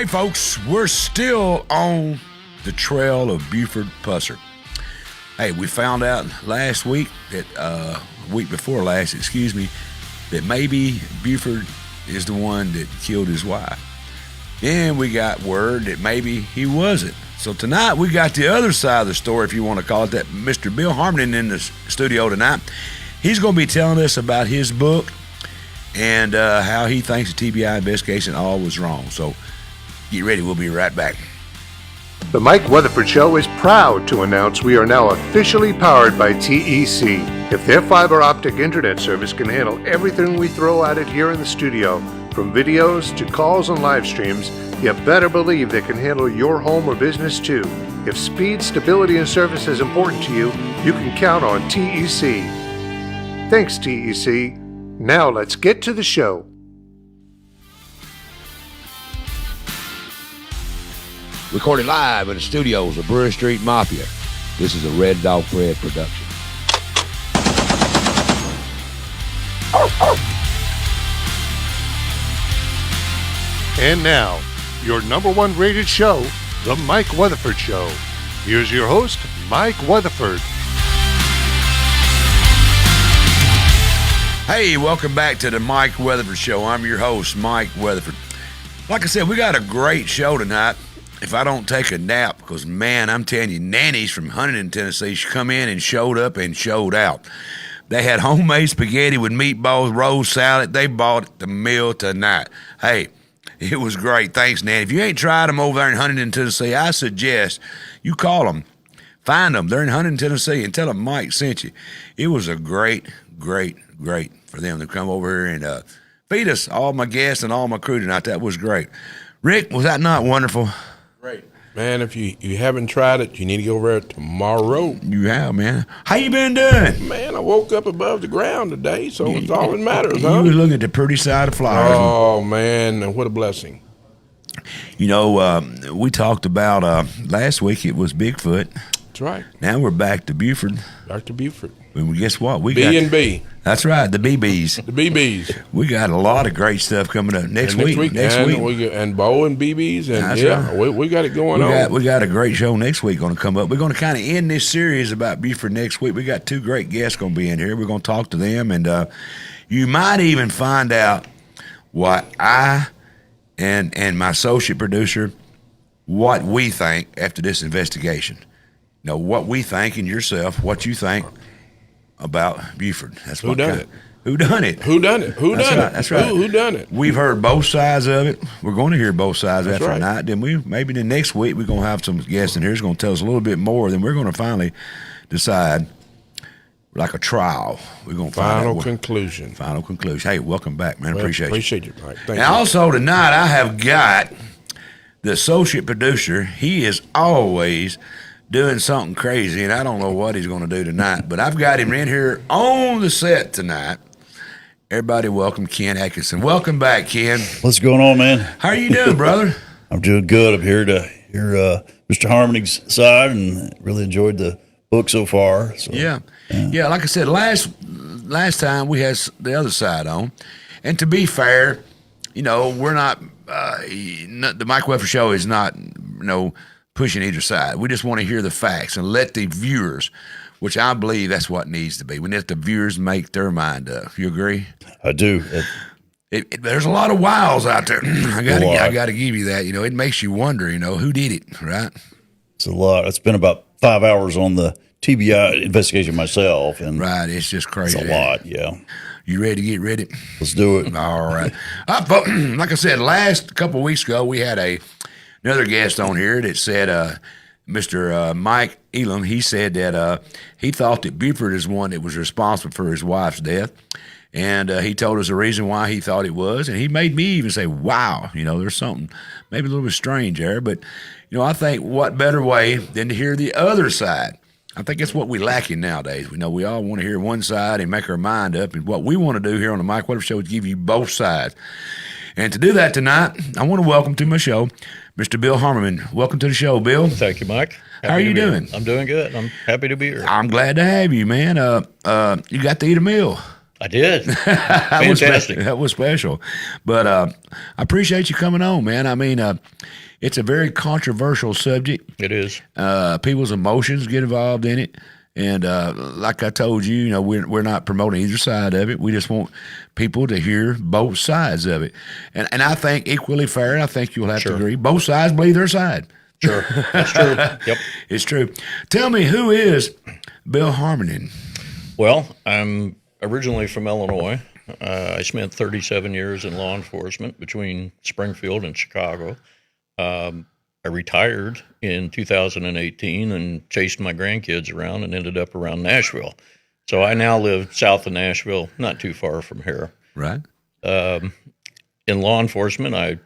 Hey folks, we're still on the trail of Buford Pusser. Hey, we found out last week that, week before last, that maybe Buford is the one that killed his wife. And we got word that maybe he wasn't. So tonight we got the other side of the story, if you want to call it that. Mr. Bill Harmaning in the studio tonight. He's going to be telling us about his book and how he thinks the TBI investigation all was wrong. So get ready, we'll be right back. The Mike Weatherford Show is proud to announce we are now officially powered by TEC. If their fiber optic internet service can handle everything we throw at it here in the studio, from videos to calls and live streams, you better believe they can handle your home or business too. If speed, stability, and service is important to you, you can count on TEC. Thanks, TEC. Now let's get to the show. Recorded live in the studios of Brewer Street Mafia. This is a Red Dog Fred production. And now, your number one rated show, The Mike Weatherford Show. Here's your host, Mike Weatherford. Hey, welcome back to the Mike Weatherford Show. I'm your host, Mike Weatherford. Like I said, we got a great show tonight. If I don't take a nap, because, man, I'm telling you, nannies from Huntington, Tennessee, come in and showed up and showed out. They had homemade spaghetti with meatballs, roast salad. They bought at the meal tonight. Hey, it was great. Thanks, Nanny. If you ain't tried them over there in Huntington, Tennessee, I suggest you call them. Find them. They're in Huntington, Tennessee, and tell them Mike sent you. It was a great for them to come over here and feed us, all my guests and all my crew tonight. That was great. Rick, was that not wonderful? Great. Man, if you haven't tried it, you need to go over there tomorrow. You have, man. How you been doing? Man, I woke up above the ground today, so it's all that matters, You huh? was looking at the pretty side of flowers. Oh, man, what a blessing. You know, we talked about last week it was Bigfoot. That's right. Now we're back to Buford. Dr. Buford. And guess what? We B&B. That's right, the BBs. The BBs. We got a lot of great stuff coming up next week. Next week. And Bo and BBs. And That's yeah, right. we got it going on. We got a great show next week going to come up. We're going to kind of end this series about Buford next week. We got two great guests going to be in here. We're going to talk to them. And you might even find out what I and my associate producer, what we think after this investigation. You know, what we think and yourself, what you think about Buford. That's Who done it? Who done it? Who done it? Who done it? That's right. Who done it? We've heard both sides of it. We're going to hear both sides That's after right. tonight. Then maybe the next week we're going to have some guests in here who's going to tell us a little bit more. Then we're going to finally decide, like a trial. We're going to Final conclusion. Final conclusion. Hey, welcome back, man. Appreciate you. Appreciate you, Mike. Thank And you. also tonight I have got the associate producer. He is always doing something crazy, and I don't know what he's going to do tonight, but I've got him in here on the set tonight. Everybody welcome Ken Atkinson. Welcome back, Ken. What's going on, man? How are you doing, brother? I'm doing good. I'm here to hear Mr. Harmaning's side and really enjoyed the book so far. So, Yeah. Like I said, last time we had the other side on, and to be fair, you know, we're not the Mike Weatherford Show is not, pushing either side. We just want to hear the facts and let the viewers, which I believe that's what needs to be. We let the viewers make their mind up. You agree? I do. There's a lot of wiles out there. I got to give you that. It makes you wonder. Who did it, right? It's a lot. It's been about 5 hours on the TBI investigation myself, and right, it's just crazy. It's a lot. Yeah. You ready to get ready? Let's do it. All right. Like I said, last couple of weeks ago, we had another guest on here that said, Mr. Mike Elam, he said that he thought that Buford is one that was responsible for his wife's death. And he told us the reason why he thought it was. And he made me even say, wow, there's something maybe a little bit strange there. But, I think what better way than to hear the other side. I think that's what we're lacking nowadays. We all want to hear one side and make our mind up. And what we want to do here on the Mike Weatherford Show is give you both sides. And to do that tonight, I want to welcome to my show Mr. Bill Harmaning. Welcome to the show, Bill. Thank you, Mike. How are you doing? I'm doing good. I'm happy to be here. I'm glad to have you, man. You got to eat a meal. I did. Fantastic. That was special. But I appreciate you coming on, man. I mean, it's a very controversial subject. It is. People's emotions get involved in it. And like I told you, we're not promoting either side of it. We just want people to hear both sides of it. And I think equally fair, and I think you'll have to agree, both sides believe their side. Sure. That's true. Yep. It's true. Tell me, who is Bill Harmaning? Well, I'm originally from Illinois. I spent 37 years in law enforcement between Springfield and Chicago. I retired in 2018 and chased my grandkids around and ended up around Nashville. So I now live south of Nashville, not too far from here. Right. In law enforcement, I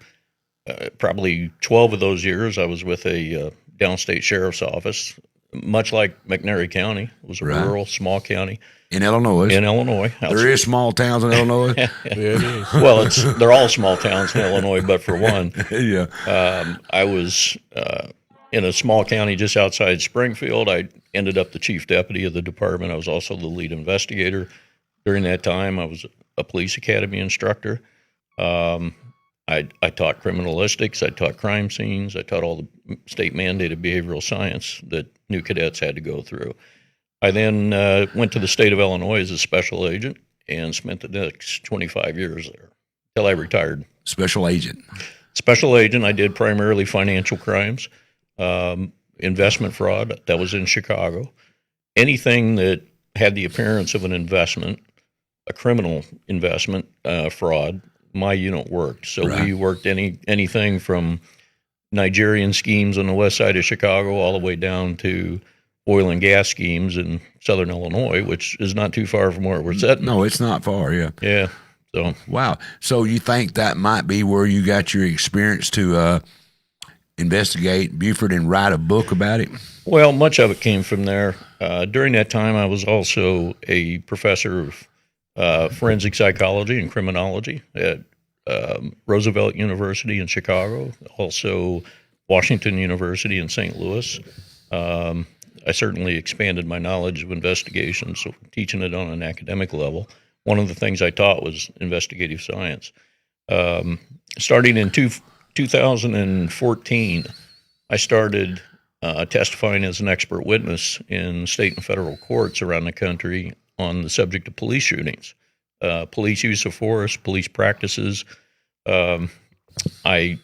probably 12 of those years I was with a downstate sheriff's office, much like McNairy County. It was a rural, small county. In Illinois. There is small towns in Illinois. Yeah, it is. Well, they're all small towns in Illinois, but for one. Yeah. I was in a small county just outside Springfield. I ended up the chief deputy of the department. I was also the lead investigator. During that time, I was a police academy instructor. I taught criminalistics. I taught crime scenes. I taught all the state-mandated behavioral science that new cadets had to go through. I then went to the state of Illinois as a special agent and spent the next 25 years there until I retired. Special agent. Special agent, I did primarily financial crimes, investment fraud. That was in Chicago. Anything that had the appearance of an investment, a criminal investment fraud, my unit worked. So we worked anything from Nigerian schemes on the west side of Chicago all the way down to oil and gas schemes in southern Illinois, which is not too far from where we're sitting. No, it's not far, yeah. Yeah. So wow. So you think that might be where you got your experience to investigate Buford and write a book about it? Well, much of it came from there. During that time, I was also a professor of forensic psychology and criminology at Roosevelt University in Chicago, also Washington University in St. Louis. I certainly expanded my knowledge of investigation, so teaching it on an academic level. One of the things I taught was investigative science. Starting in 2014, I started testifying as an expert witness in state and federal courts around the country on the subject of police shootings, police use of force, police practices. I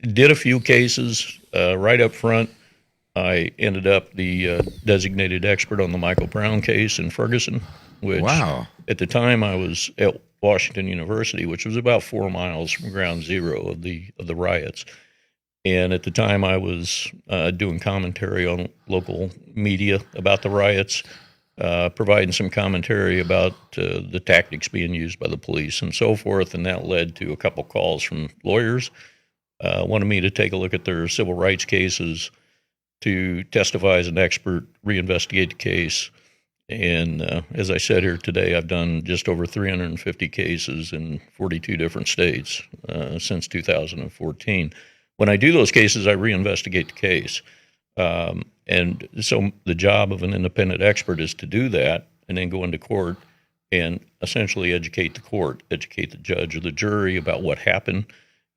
did a few cases right up front. I ended up the designated expert on the Michael Brown case in Ferguson, which at the time I was at Washington University, which was about 4 miles from ground zero of the riots. And at the time I was doing commentary on local media about the riots, providing some commentary about the tactics being used by the police and so forth. And that led to a couple calls from lawyers, wanted me to take a look at their civil rights cases, to testify as an expert, reinvestigate the case. And as I said here today, I've done just over 350 cases in 42 different states since 2014. When I do those cases, I reinvestigate the case. And so the job of an independent expert is to do that and then go into court and essentially educate the court, educate the judge or the jury about what happened,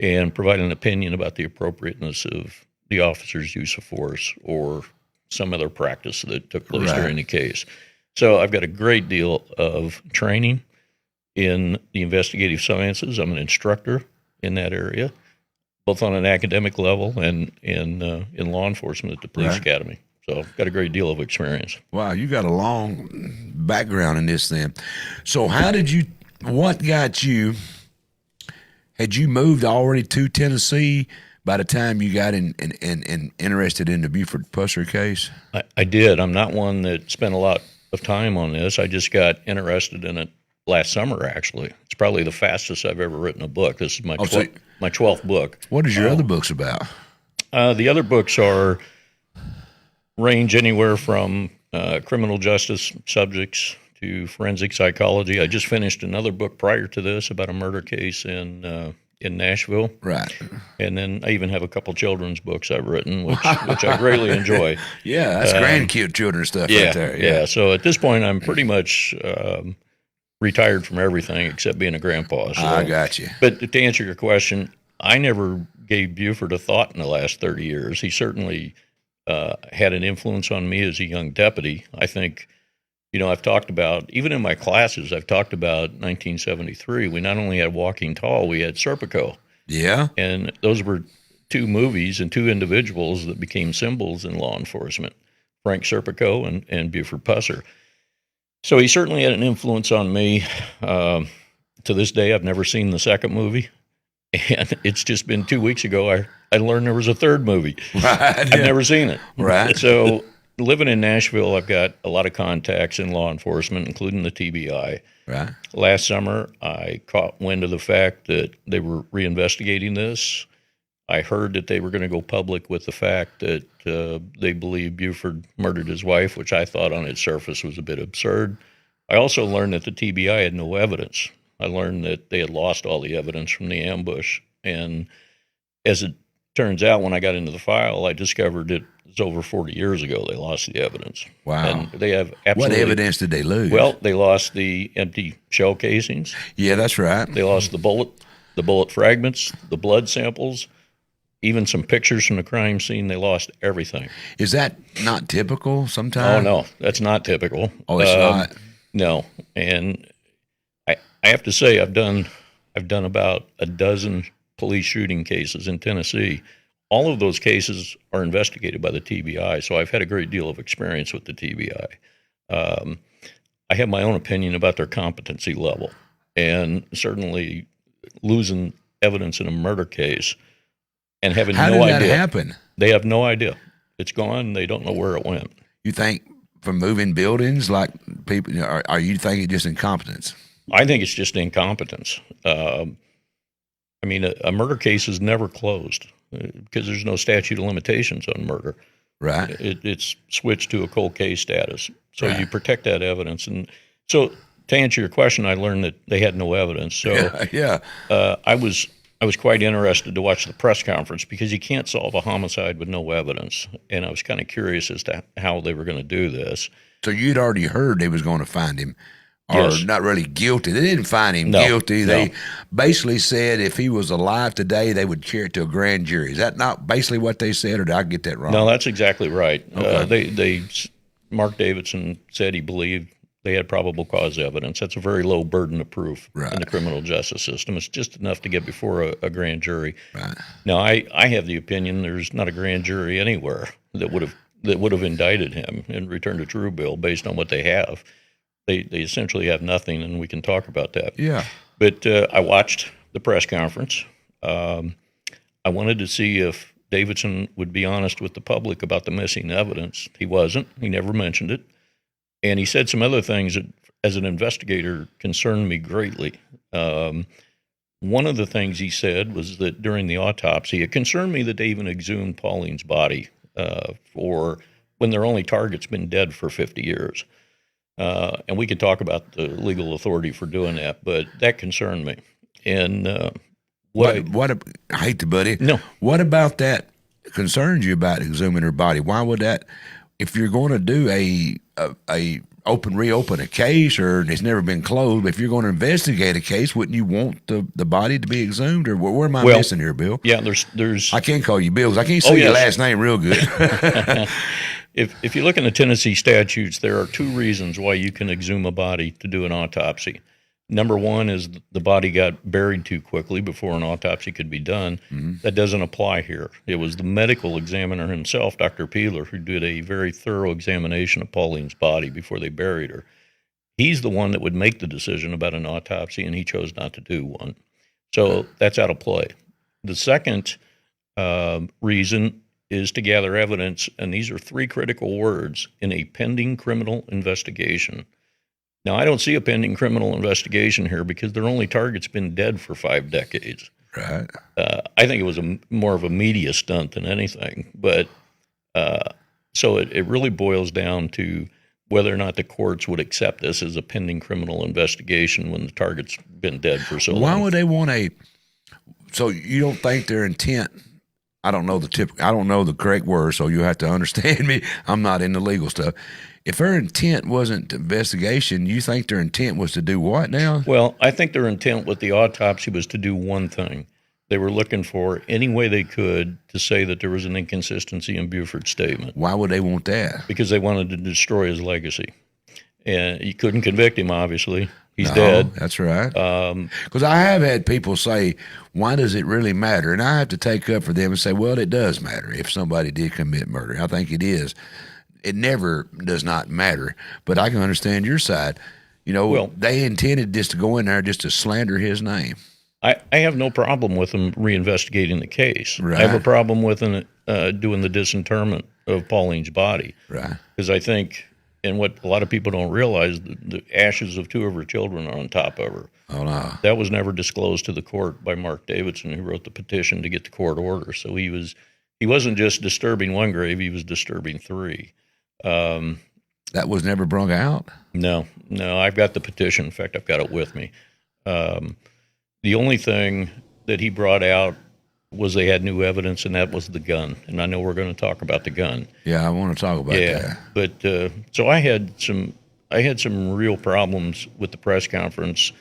and provide an opinion about the appropriateness of the officer's use of force or some other practice that took place during the case. So I've got a great deal of training in the investigative sciences. I'm an instructor in that area, both on an academic level and in law enforcement at the police academy. So I've got a great deal of experience. Wow, you got a long background in this then. So what got you, had you moved already to Tennessee by the time you got in interested in the Buford Pusser case? I did. I'm not one that spent a lot of time on this. I just got interested in it last summer, actually. It's probably the fastest I've ever written a book. This is my 12th book. What is your other books about? The other books range anywhere from criminal justice subjects to forensic psychology. I just finished another book prior to this about a murder case in Nashville. Right. And then I even have a couple children's books I've written, which I greatly enjoy. Yeah, that's grandkid children stuff right there. Yeah. So at this point, I'm pretty much retired from everything except being a grandpa. So. I got you. But to answer your question, I never gave Buford a thought in the last 30 years. He certainly had an influence on me as a young deputy. I think, I've talked about, even in my classes, I've talked about 1973. We not only had Walking Tall, we had Serpico. Yeah. And those were two movies and two individuals that became symbols in law enforcement, Frank Serpico and Buford Pusser. So he certainly had an influence on me. To this day, I've never seen the second movie. And it's just been 2 weeks ago, I learned there was a third movie. Right. I've never seen it. Right. So living in Nashville, I've got a lot of contacts in law enforcement, including the TBI. Right. Last summer, I caught wind of the fact that they were reinvestigating this. I heard that they were going to go public with the fact that they believe Buford murdered his wife, which I thought on its surface was a bit absurd. I also learned that the TBI had no evidence. I learned that they had lost all the evidence from the ambush. And as it turns out, when I got into the file, I discovered it was over 40 years ago they lost the evidence. Wow. And they have absolutely... What evidence did they lose? Well, they lost the empty shell casings. Yeah, that's right. They lost the bullet fragments, the blood samples, even some pictures from the crime scene. They lost everything. Is that not typical sometimes? Oh, no, that's not typical. Oh, it's not? No. And I have to say, I've done about a dozen police shooting cases in Tennessee. All of those cases are investigated by the TBI, so I've had a great deal of experience with the TBI. I have my own opinion about their competency level, and certainly losing evidence in a murder case and having How no did idea. that happen? They have no idea. It's gone. They don't know where it went. You think from moving buildings, like people, or you think it's just incompetence? I think it's just incompetence. I mean, a murder case is never closed because there's no statute of limitations on murder. Right. It's switched to a cold case status. So Right. you protect that evidence. And so to answer your question, I learned that they had no evidence. So Yeah. I was quite interested to watch the press conference because you can't solve a homicide with no evidence. And I was kind of curious as to how they were going to do this. So you'd already heard they was going to find him, or Yes. not really guilty. They didn't find him No, guilty. no. They basically said if he was alive today, they would carry it to a grand jury. Is that not basically what they said, or did I get that wrong? No, that's exactly right. Okay. Mark Davidson said he believed they had probable cause evidence. That's a very low burden of proof Right. in the criminal justice system. It's just enough to get before a grand jury. Right. Now, I have the opinion there's not a grand jury anywhere that would have indicted him and returned a true bill based on what they have. They essentially have nothing, and we can talk about that. Yeah. But I watched the press conference. I wanted to see if Davidson would be honest with the public about the missing evidence. He wasn't. He never mentioned it. And he said some other things that, as an investigator, concerned me greatly. One of the things he said was that during the autopsy, it concerned me that they even exhumed Pauline's body for when their only target's been dead for 50 years. And we could talk about the legal authority for doing that, but that concerned me. And I hate to buddy. No. What about that concerns you about exhuming her body? Why would that? If you're going to do a reopen a case, or it's never been closed, but if you're going to investigate a case, wouldn't you want the body to be exhumed? Or where am I missing here, Bill? Yeah, there's. I can't call you Bill 'cause I can't say your last name real good. If you look in the Tennessee statutes, there are two reasons why you can exhume a body to do an autopsy. Number one is the body got buried too quickly before an autopsy could be done. Mm-hmm. That doesn't apply here. It was the medical examiner himself, Dr. Peeler, who did a very thorough examination of Pauline's body before they buried her. He's the one that would make the decision about an autopsy, and he chose not to do one. So that's out of play. The second reason is to gather evidence, and these are three critical words, in a pending criminal investigation. Now, I don't see a pending criminal investigation here because their only target's been dead for 5 decades. Right. I think it was more of a media stunt than anything. But so it really boils down to whether or not the courts would accept this as a pending criminal investigation when the target's been dead for so long. Why would they want so you don't think their intent, I don't know the correct word, so you have to understand me. I'm not in the legal stuff. if their intent wasn't investigation, you think their intent was to do what now? Well, I think their intent with the autopsy was to do one thing. They were looking for any way they could to say that there was an inconsistency in Buford's statement. Why would they want that? Because they wanted to destroy his legacy. And you couldn't convict him, obviously. He's dead. That's right. Because I have had people say, why does it really matter? And I have to take up for them and say, well, it does matter if somebody did commit murder. I think it is. It never does not matter. But I can understand your side. They intended just to go in there just to slander his name. I have no problem with them reinvestigating the case. Right. I have a problem with them doing the disinterment of Pauline's body. Right. Because I think, and what a lot of people don't realize, the ashes of 2 of her children are on top of her. Oh, no. That was never disclosed to the court by Mark Davidson, who wrote the petition to get the court order. So he wasn't just disturbing one grave, he was disturbing 3. That was never brung out? No, I've got the petition. In fact, I've got it with me. The only thing that he brought out was they had new evidence, and that was the gun. And I know we're going to talk about the gun. Yeah, I want to talk about that. But so I had some real problems with the press conference.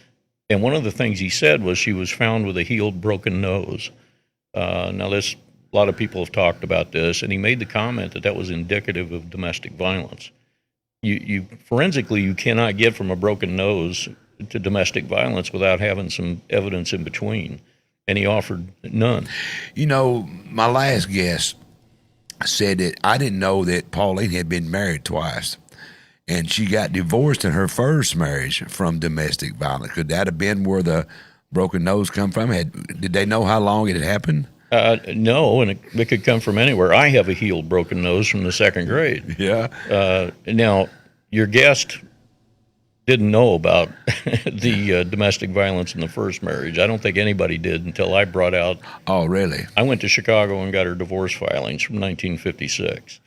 And one of the things he said was she was found with a healed, broken nose. Now, a lot of people have talked about this, and he made the comment that was indicative of domestic violence. You forensically, you cannot get from a broken nose to domestic violence without having some evidence in between, and he offered none. My last guest said that I didn't know that Pauline had been married twice, and she got divorced in her first marriage from domestic violence. Could that have been where the broken nose come from? Did they know how long it had happened? No, and it could come from anywhere. I have a healed broken nose from the 2nd grade. Yeah. Now, your guest didn't know about the domestic violence in the first marriage. I don't think anybody did until I brought out. Oh, really? I went to Chicago and got her divorce filings from 1956.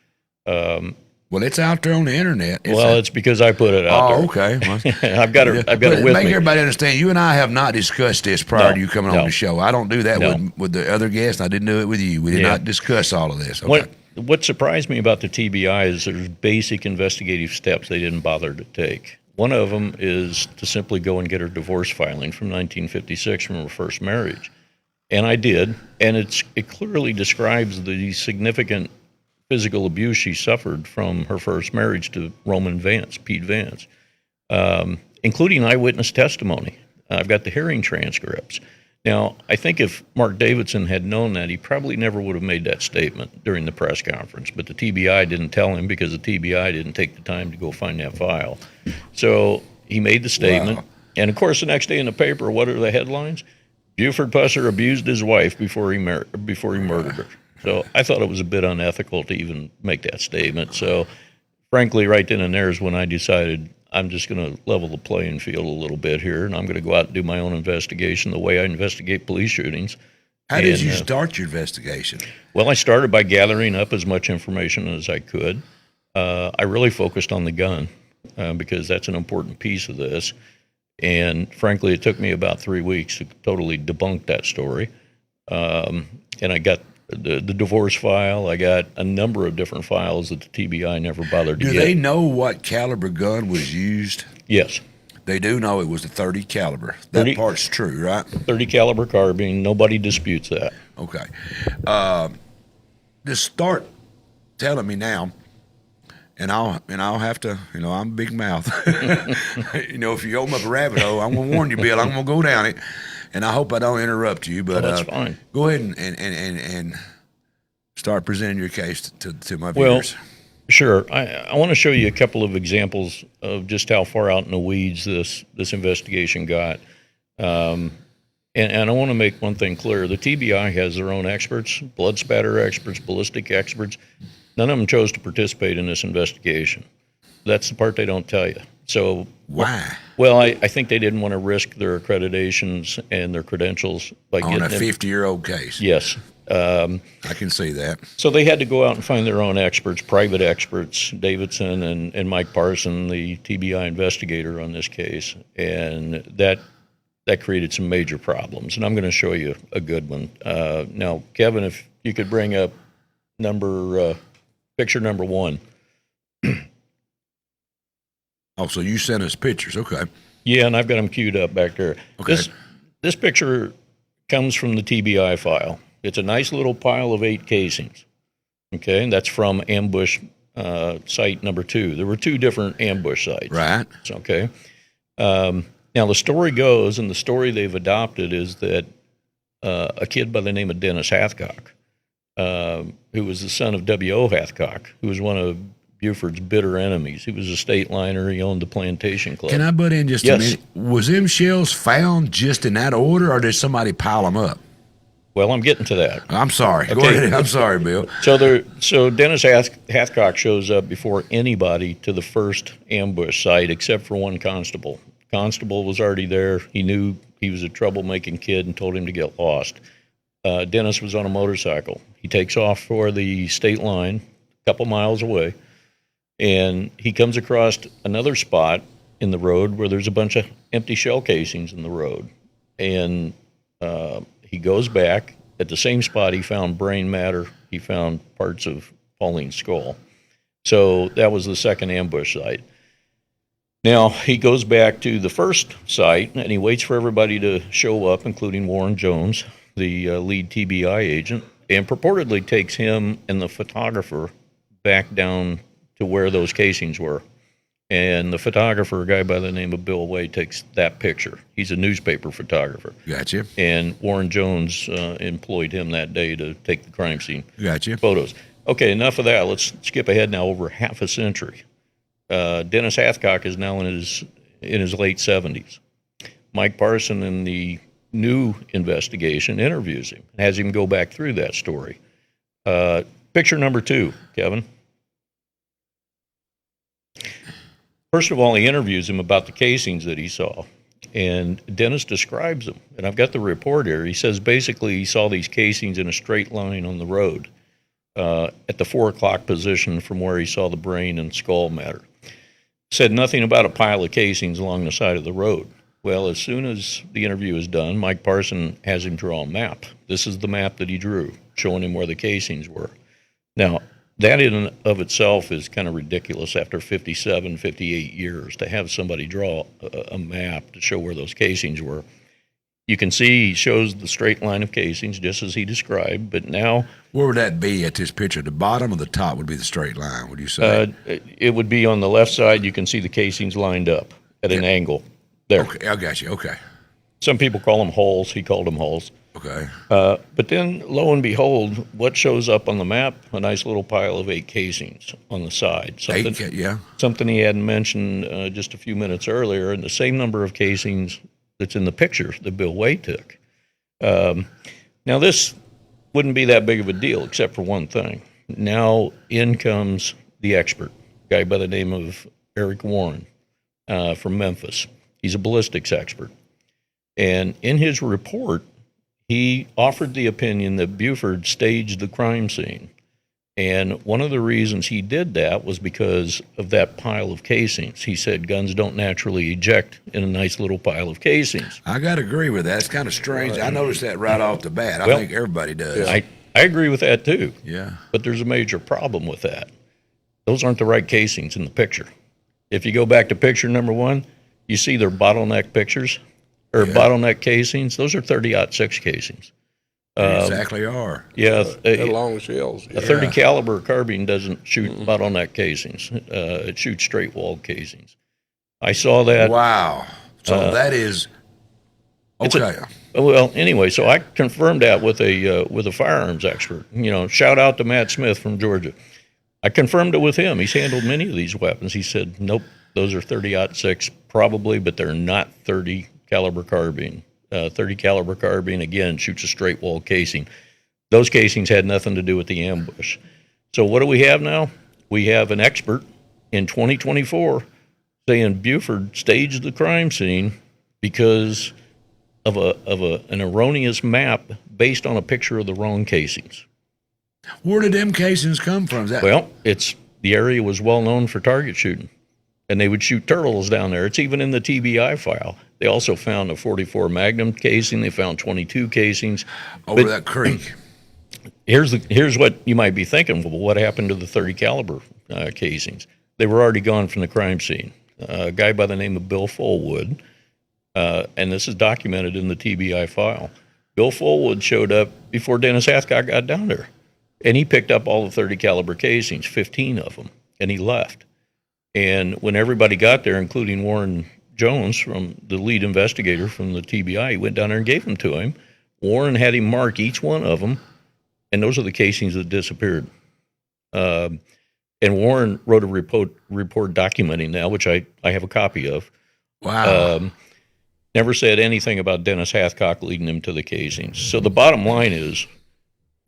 Well, it's out there on the internet. It's because I put it out there. Oh, okay. Well, I've got it with me. Make everybody understand, you and I have not discussed this prior to you coming on the show. I don't do that with the other guests. I didn't do it with you. We did not discuss all of this. Okay. What surprised me about the TBI is there's basic investigative steps they didn't bother to take. One of them is to simply go and get her divorce filing from 1956 from her first marriage. And I did, and it clearly describes the significant physical abuse she suffered from her first marriage to Pete Vance, including eyewitness testimony. I've got the hearing transcripts. Now, I think if Mark Davidson had known that, he probably never would have made that statement during the press conference, but the TBI didn't tell him because the TBI didn't take the time to go find that file. So he made the statement, and of course, the next day in the paper, what are the headlines? Buford Pusser abused his wife before he murdered her. So I thought it was a bit unethical to even make that statement. So frankly, right then and there is when I decided I'm just going to level the playing field a little bit here, and I'm going to go out and do my own investigation the way I investigate police shootings. How did you start your investigation? Well, I started by gathering up as much information as I could. I really focused on the gun because that's an important piece of this. And frankly, it took me about 3 weeks to totally debunk that story. And I got the divorce file. I got a number of different files that the TBI never bothered to get. Do they know what caliber gun was used? Yes. They do know it was a 30 caliber. That part's true, right? 30 caliber carbine. Nobody disputes that. Okay. Just start telling me now, and I'll have to, I'm a big mouth. If you open up a rabbit hole, I'm going to warn you, Bill. I'm going to go down it. And I hope I don't interrupt you, but that's fine. Go ahead and start presenting your case to my viewers. Well, sure. I want to show you a couple of examples of just how far out in the weeds this investigation got. And I want to make one thing clear. The TBI has their own experts, blood spatter experts, ballistic experts. None of them chose to participate in this investigation. That's the part they don't tell you. So why? Well, I think they didn't want to risk their accreditations and their credentials by on a 50-year-old case. Yes. I can see that. So they had to go out and find their own experts, private experts, Davidson and Mike Parson, the TBI investigator on this case, and that created some major problems. And I'm going to show you a good one. Now, Kevin, if you could bring up picture number 1. Oh, so you sent us pictures. Okay. Yeah, and I've got them queued up back there. Okay. This picture comes from the TBI file. It's a nice little pile of 8 casings. Okay, and that's from ambush site number 2. There were 2 different ambush sites. Right. Okay. Now, the story goes, and the story they've adopted is that a kid by the name of Dennis Hathcock, who was the son of W.O. Hathcock, who was one of Buford's bitter enemies. He was a state liner. He owned the plantation club. Can I butt in just a minute? Was them shells found just in that order, or did somebody pile them up? Well, I'm getting to that. I'm sorry. Go ahead. I'm sorry, Bill. So Dennis Hathcock shows up before anybody to the first ambush site except for one constable. Constable was already there. He knew he was a troublemaking kid and told him to get lost. Dennis was on a motorcycle. He takes off for the state line a couple miles away, and he comes across another spot in the road where there's a bunch of empty shell casings in the road. And he goes back. At the same spot, he found brain matter. He found parts of Pauline's skull. So that was the second ambush site. Now, he goes back to the first site, and he waits for everybody to show up, including Warren Jones, the lead TBI agent, and purportedly takes him and the photographer back down to where those casings were. And the photographer, a guy by the name of Bill Way, takes that picture. He's a newspaper photographer. Gotcha. And Warren Jones employed him that day to take the crime scene photos. Okay, enough of that. Let's skip ahead now over half a century. Dennis Hathcock is now in his late 70s. Mike Parson, in the new investigation, interviews him, has him go back through that story. Picture number 2, Kevin. First of all, he interviews him about the casings that he saw, and Dennis describes them. And I've got the report here. He says basically he saw these casings in a straight line on the road at the 4 o'clock position from where he saw the brain and skull matter. Said nothing about a pile of casings along the side of the road. Well, as soon as the interview is done, Mike Parson has him draw a map. This is the map that he drew, showing him where the casings were. Now, that in and of itself is kind of ridiculous after 57, 58 years to have somebody draw a map to show where those casings were. You can see he shows the straight line of casings just as he described, but now... Where would that be at this picture? The bottom or the top would be the straight line, would you say? It would be on the left side. You can see the casings lined up at an angle. There. Okay, I got you. Okay. Some people call them holes. He called them holes. Okay. But then, lo and behold, what shows up on the map? A nice little pile of 8 casings on the side. Something he hadn't mentioned just a few minutes earlier, and the same number of casings that's in the picture that Bill Way took. Now, this wouldn't be that big of a deal, except for one thing. Now in comes the expert, a guy by the name of Eric Warren from Memphis. He's a ballistics expert. And in his report, he offered the opinion that Buford staged the crime scene. And one of the reasons he did that was because of that pile of casings. He said guns don't naturally eject in a nice little pile of casings. I got to agree with that. It's kind of strange. I noticed that right off the bat. I think everybody does. I agree with that, too. Yeah. But there's a major problem with that. Those aren't the right casings in the picture. If you go back to picture number 1, you see their bottleneck pictures. Bottleneck casings, those are 30-06 casings. They exactly are. Yeah. They're long shells. A 30 caliber carbine doesn't shoot bottleneck casings. It shoots straight wall casings. I saw that. Wow. So that is okay. Well, anyway, so I confirmed that with a firearms expert. You know, shout out to Matt Smith from Georgia. I confirmed it with him. He's handled many of these weapons. He said, nope, those are 30-06 probably, but they're not 30 caliber carbine. 30 caliber carbine, again, shoots a straight wall casing. Those casings had nothing to do with the ambush. So what do we have now? We have an expert in 2024 saying Buford staged the crime scene because of an erroneous map based on a picture of the wrong casings. Where did them casings come from? Well, the area was well known for target shooting, and they would shoot turtles down there. It's even in the TBI file. They also found a 44 Magnum casing. They found 22 casings over that creek. Here's what you might be thinking. Well, what happened to the 30 caliber casings? They were already gone from the crime scene. a guy by the name of Bill Fullwood, and this is documented in the TBI file. Bill Fullwood showed up before Dennis Hathcock got down there, and he picked up all the 30 caliber casings, 15 of them, and he left. And when everybody got there, including Warren Jones, from the lead investigator from the TBI, he went down there and gave them to him. Warren had him mark each one of them, and those are the casings that disappeared. And Warren wrote a report documenting that, which I have a copy of. Wow. Never said anything about Dennis Hathcock leading him to the casings. So the bottom line is,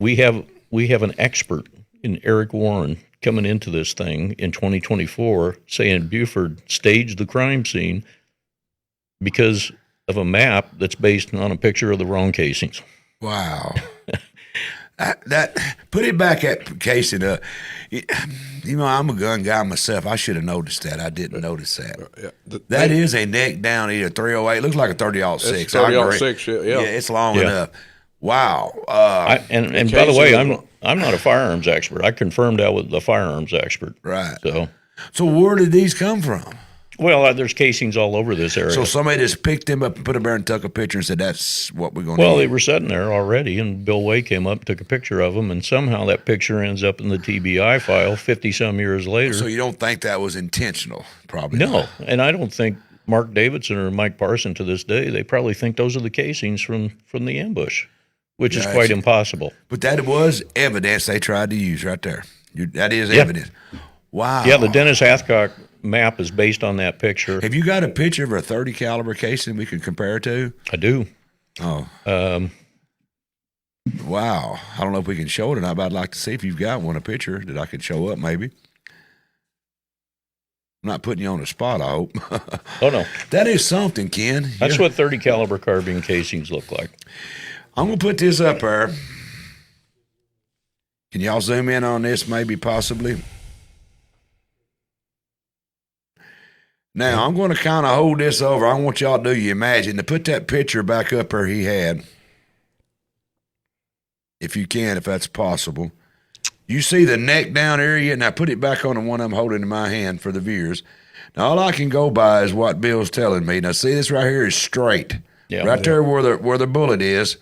we have an expert in Eric Warren coming into this thing in 2024 saying Buford staged the crime scene because of a map that's based on a picture of the wrong casings. Wow. that put it back at casing. I'm a gun guy myself. I should have noticed that. I didn't notice that. That is a neck down, either 308. Looks like a 30-06. It's 30-06, yeah. Yeah, it's long enough. Wow. And by the way, I'm not a firearms expert. I confirmed that with the firearms expert. Right. So where did these come from? Well, there's casings all over this area. So somebody just picked them up and put them there and took a picture and said, that's what we're going to do. Well, they were sitting there already, and Bill Way came up and took a picture of them, and somehow that picture ends up in the TBI file 50-some years later. So you don't think that was intentional? Probably No, not. And I don't think Mark Davidson or Mike Parson to this day, they probably think those are the casings from the ambush, which is quite impossible. But that was evidence they tried to use right there. That is evidence. Wow. Yeah, the Dennis Hathcock map is based on that picture. Have you got a picture of a 30 caliber casing we can compare it to? I do. Oh. Wow. I don't know if we can show it or not, but I'd like to see if you've got a picture that I could show up maybe. I'm not putting you on the spot, I hope. Oh, no. That is something, Ken. That's what 30 caliber carbine casings look like. I'm going to put this up there. Can y'all zoom in on this maybe possibly? Now, I'm going to kind of hold this over. I want y'all to do you imagine to put that picture back up there he had. If you can, if that's possible. You see the neck down area? Now put it back on the one I'm holding in my hand for the viewers. Now, all I can go by is what Bill's telling me. Now, see, this right here is straight. Yeah, right there where the bullet is,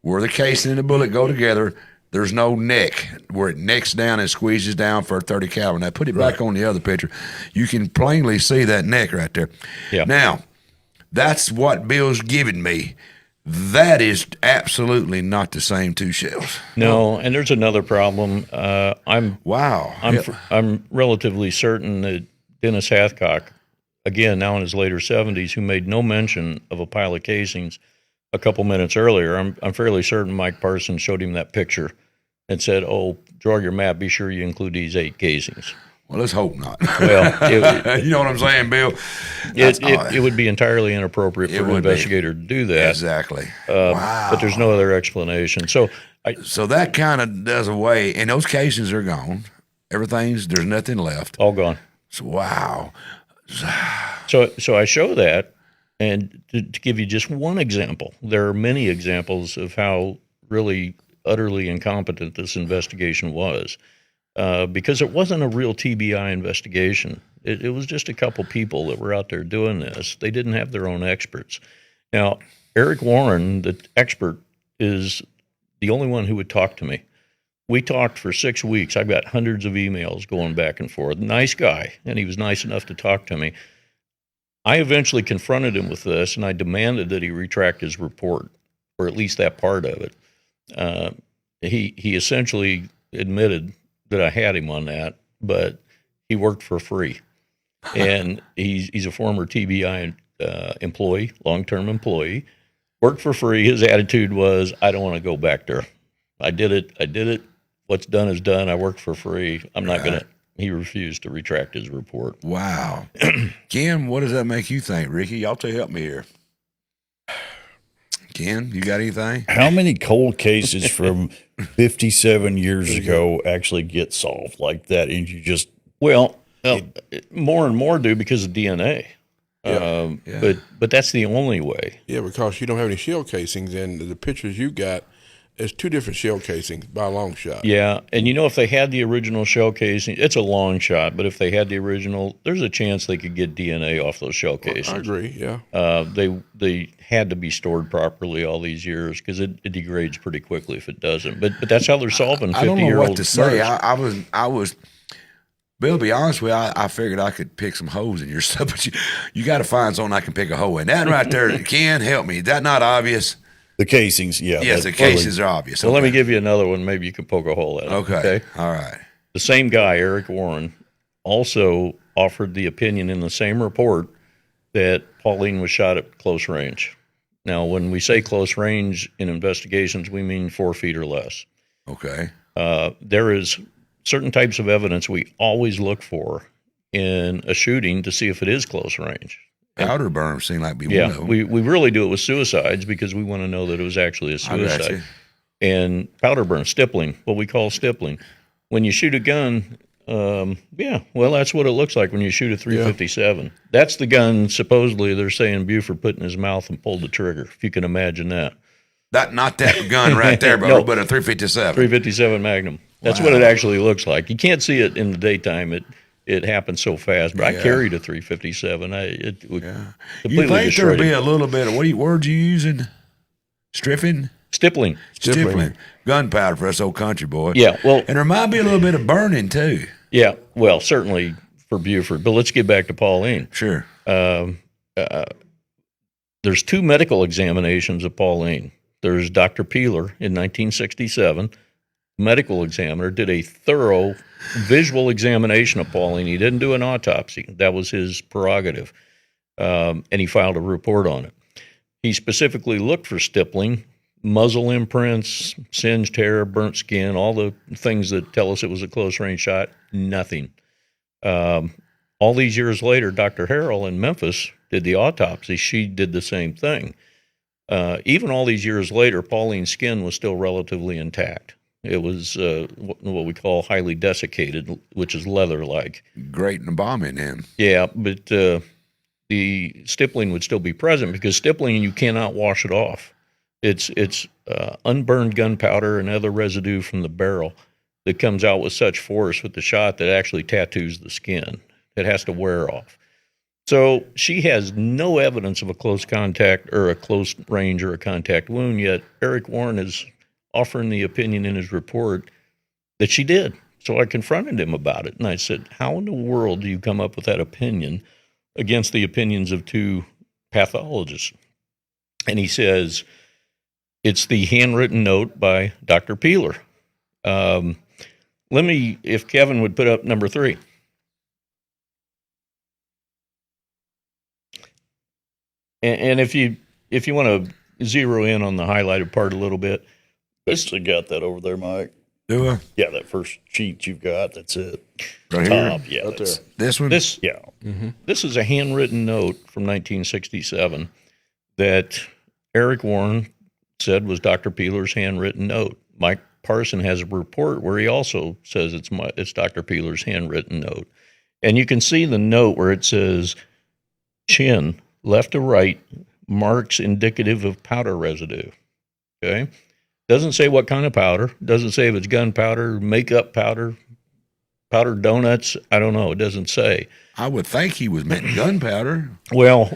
where the casing and the bullet go together, there's no neck where it necks down and squeezes down for a 30 caliber. Now, put it back on the other picture. You can plainly see that neck right there. Yeah. Now, that's what Bill's giving me. That is absolutely not the same two shells. No, and there's another problem. I'm relatively certain that Dennis Hathcock, again, now in his later 70s, who made no mention of a pile of casings a couple minutes earlier, I'm fairly certain Mike Parsons showed him that picture and said, "Oh, draw your map. Be sure you include these 8 casings." Well, let's hope not. Well, you know what I'm saying, Bill? It would be entirely inappropriate for an investigator to do that. Exactly. Wow. But there's no other explanation. So that kind of does away, and those casings are gone. There's nothing left. All gone. So, wow. So I show that, and to give you just one example, there are many examples of how really utterly incompetent this investigation was. Because it wasn't a real TBI investigation. It was just a couple people that were out there doing this. They didn't have their own experts. Now, Eric Warren, the expert, is the only one who would talk to me. We talked for 6 weeks. I've got hundreds of emails going back and forth. Nice guy, and he was nice enough to talk to me. I eventually confronted him with this, and I demanded that he retract his report, or at least that part of it. He essentially admitted that I had him on that, but he worked for free. And he's a former TBI employee, long-term employee, worked for free. His attitude was, I don't want to go back there. I did it. What's done is done. I work for free. I'm not going to. He refused to retract his report. Wow. Ken, what does that make you think, Ricky? Y'all two help me here. Ken, you got anything? How many cold cases from 57 years ago actually get solved like that? And you just more and more do because of DNA. But that's the only way. Yeah, because you don't have any shell casings, and the pictures you got It's two different shell casings by a long shot. Yeah, and if they had the original shell casing, it's a long shot, but if they had the original, there's a chance they could get DNA off those shell casings. I agree, yeah. They had to be stored properly all these years because it degrades pretty quickly if it doesn't. But that's how they're solving 50-year-old I don't know what to say. murders. I was Bill, to be honest with you, I figured I could pick some holes in your stuff, but you got to find something I can pick a hole in. That right there, Ken, help me. Is that not obvious? The casings, yeah. Yes, the casings are obvious. So let me give you another one. Maybe you can poke a hole at it. Okay. All right. The same guy, Eric Warren, also offered the opinion in the same report that Pauline was shot at close range. Now, when we say close range in investigations, we mean 4 feet or less. Okay. There is certain types of evidence we always look for in a shooting to see if it is close range. Powder burn seem like be one of them. we really do it with suicides because we want to know that it was actually a suicide. And powder burn, stippling, what we call stippling. When you shoot a gun, that's what it looks like when you shoot a .357. That's the gun supposedly they're saying Buford put in his mouth and pulled the trigger, if you can imagine that. Not that gun right there, bro, No. but a .357. .357 Magnum. That's what it actually looks like. You can't see it in the daytime. It happens so fast, but I carried a .357. It would completely You think destroy there'd be it. a little bit of, what words you using? Stripping? Stippling. Gunpowder for us old country boy. Yeah, well, and there might be a little bit of burning too. Yeah, well, certainly for Buford. But let's get back to Pauline. Sure. There's 2 medical examinations of Pauline. There's Dr. Peeler in 1967. Medical examiner did a thorough visual examination of Pauline. He didn't do an autopsy. That was his prerogative. And he filed a report on it. He specifically looked for stippling, muzzle imprints, singed hair, burnt skin, all the things that tell us it was a close-range shot. Nothing. All these years later, Dr. Harrell in Memphis did the autopsy. She did the same thing. Even all these years later, Pauline's skin was still relatively intact. It was what we call highly desiccated, which is leather-like. Great and a bomb in him. Yeah, but the stippling would still be present because stippling, you cannot wash it off. It's unburned gunpowder and other residue from the barrel that comes out with such force with the shot that it actually tattoos the skin. It has to wear off. So she has no evidence of a close contact or a close range or a contact wound, yet Eric Warren is offering the opinion in his report that she did. So I confronted him about it, and I said, how in the world do you come up with that opinion against the opinions of 2 pathologists? And he says, it's the handwritten note by Dr. Peeler. If Kevin would put up number 3. And if you want to zero in on the highlighted part a little bit. Basically got that over there, Mike. Do I? Yeah, that first sheet you've got, that's it. Right Top, here? yeah. That's, This one? This yeah. This is a handwritten note from 1967 that Eric Warren said was Dr. Peeler's handwritten note. Mike Parson has a report where he also says it's Dr. Peeler's handwritten note. And you can see the note where it says, chin, left to right, marks indicative of powder residue. Okay? Doesn't say what kind of powder. Doesn't say if it's gunpowder, makeup powder, powdered donuts. I don't know. It doesn't say. I would think he was meant gunpowder. Well,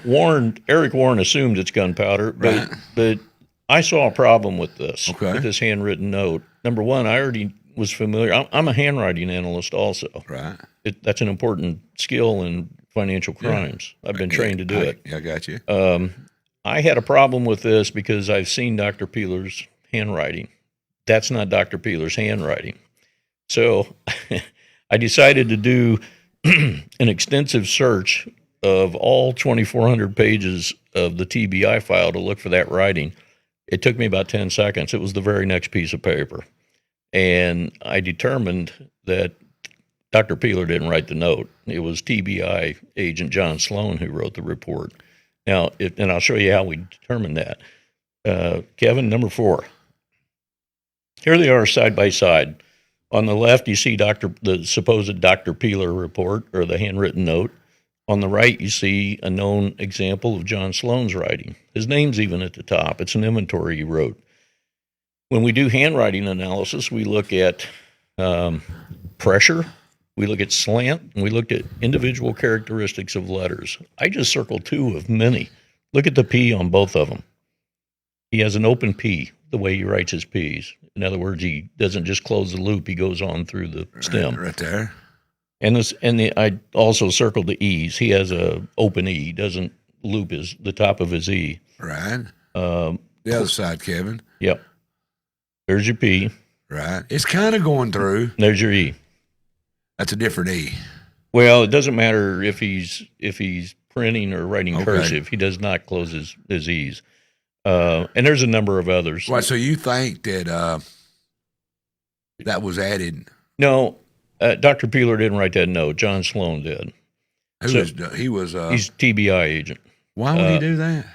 Eric Warren assumed it's gunpowder, but I saw a problem with this, with this handwritten note. Number one, I already was familiar. I'm a handwriting analyst also. Right. That's an important skill in financial crimes. Yeah. I've been trained to do it. I got you. I had a problem with this because I've seen Dr. Peeler's handwriting. That's not Dr. Peeler's handwriting. So I decided to do an extensive search of all 2,400 pages of the TBI file to look for that writing. It took me about 10 seconds. It was the very next piece of paper. And I determined that Dr. Peeler didn't write the note. It was TBI agent John Sloan who wrote the report. Now, and I'll show you how we determined that. Kevin, number 4. Here they are side by side. On the left, you see the supposed Dr. Peeler report or the handwritten note. On the right, you see a known example of John Sloan's writing. His name's even at the top. It's an inventory he wrote. When we do handwriting analysis, we look at pressure, we look at slant, and we look at individual characteristics of letters. I just circled 2 of many. Look at the P on both of them. He has an open P, the way he writes his P's. In other words, he doesn't just close the loop, he goes on through the stem. Right there. And I also circled the E's. He has a open E, he doesn't loop the top of his E. Right. The other side, Kevin. Yep. There's your P. Right. It's kind of going through. There's your E. That's a different E. Well, it doesn't matter if he's printing or writing cursive. He does not close his E's. And there's a number of others. Right. So you think that that was added? No, Dr. Peeler didn't write that note. John Sloan did. He's TBI agent. Why would he do that?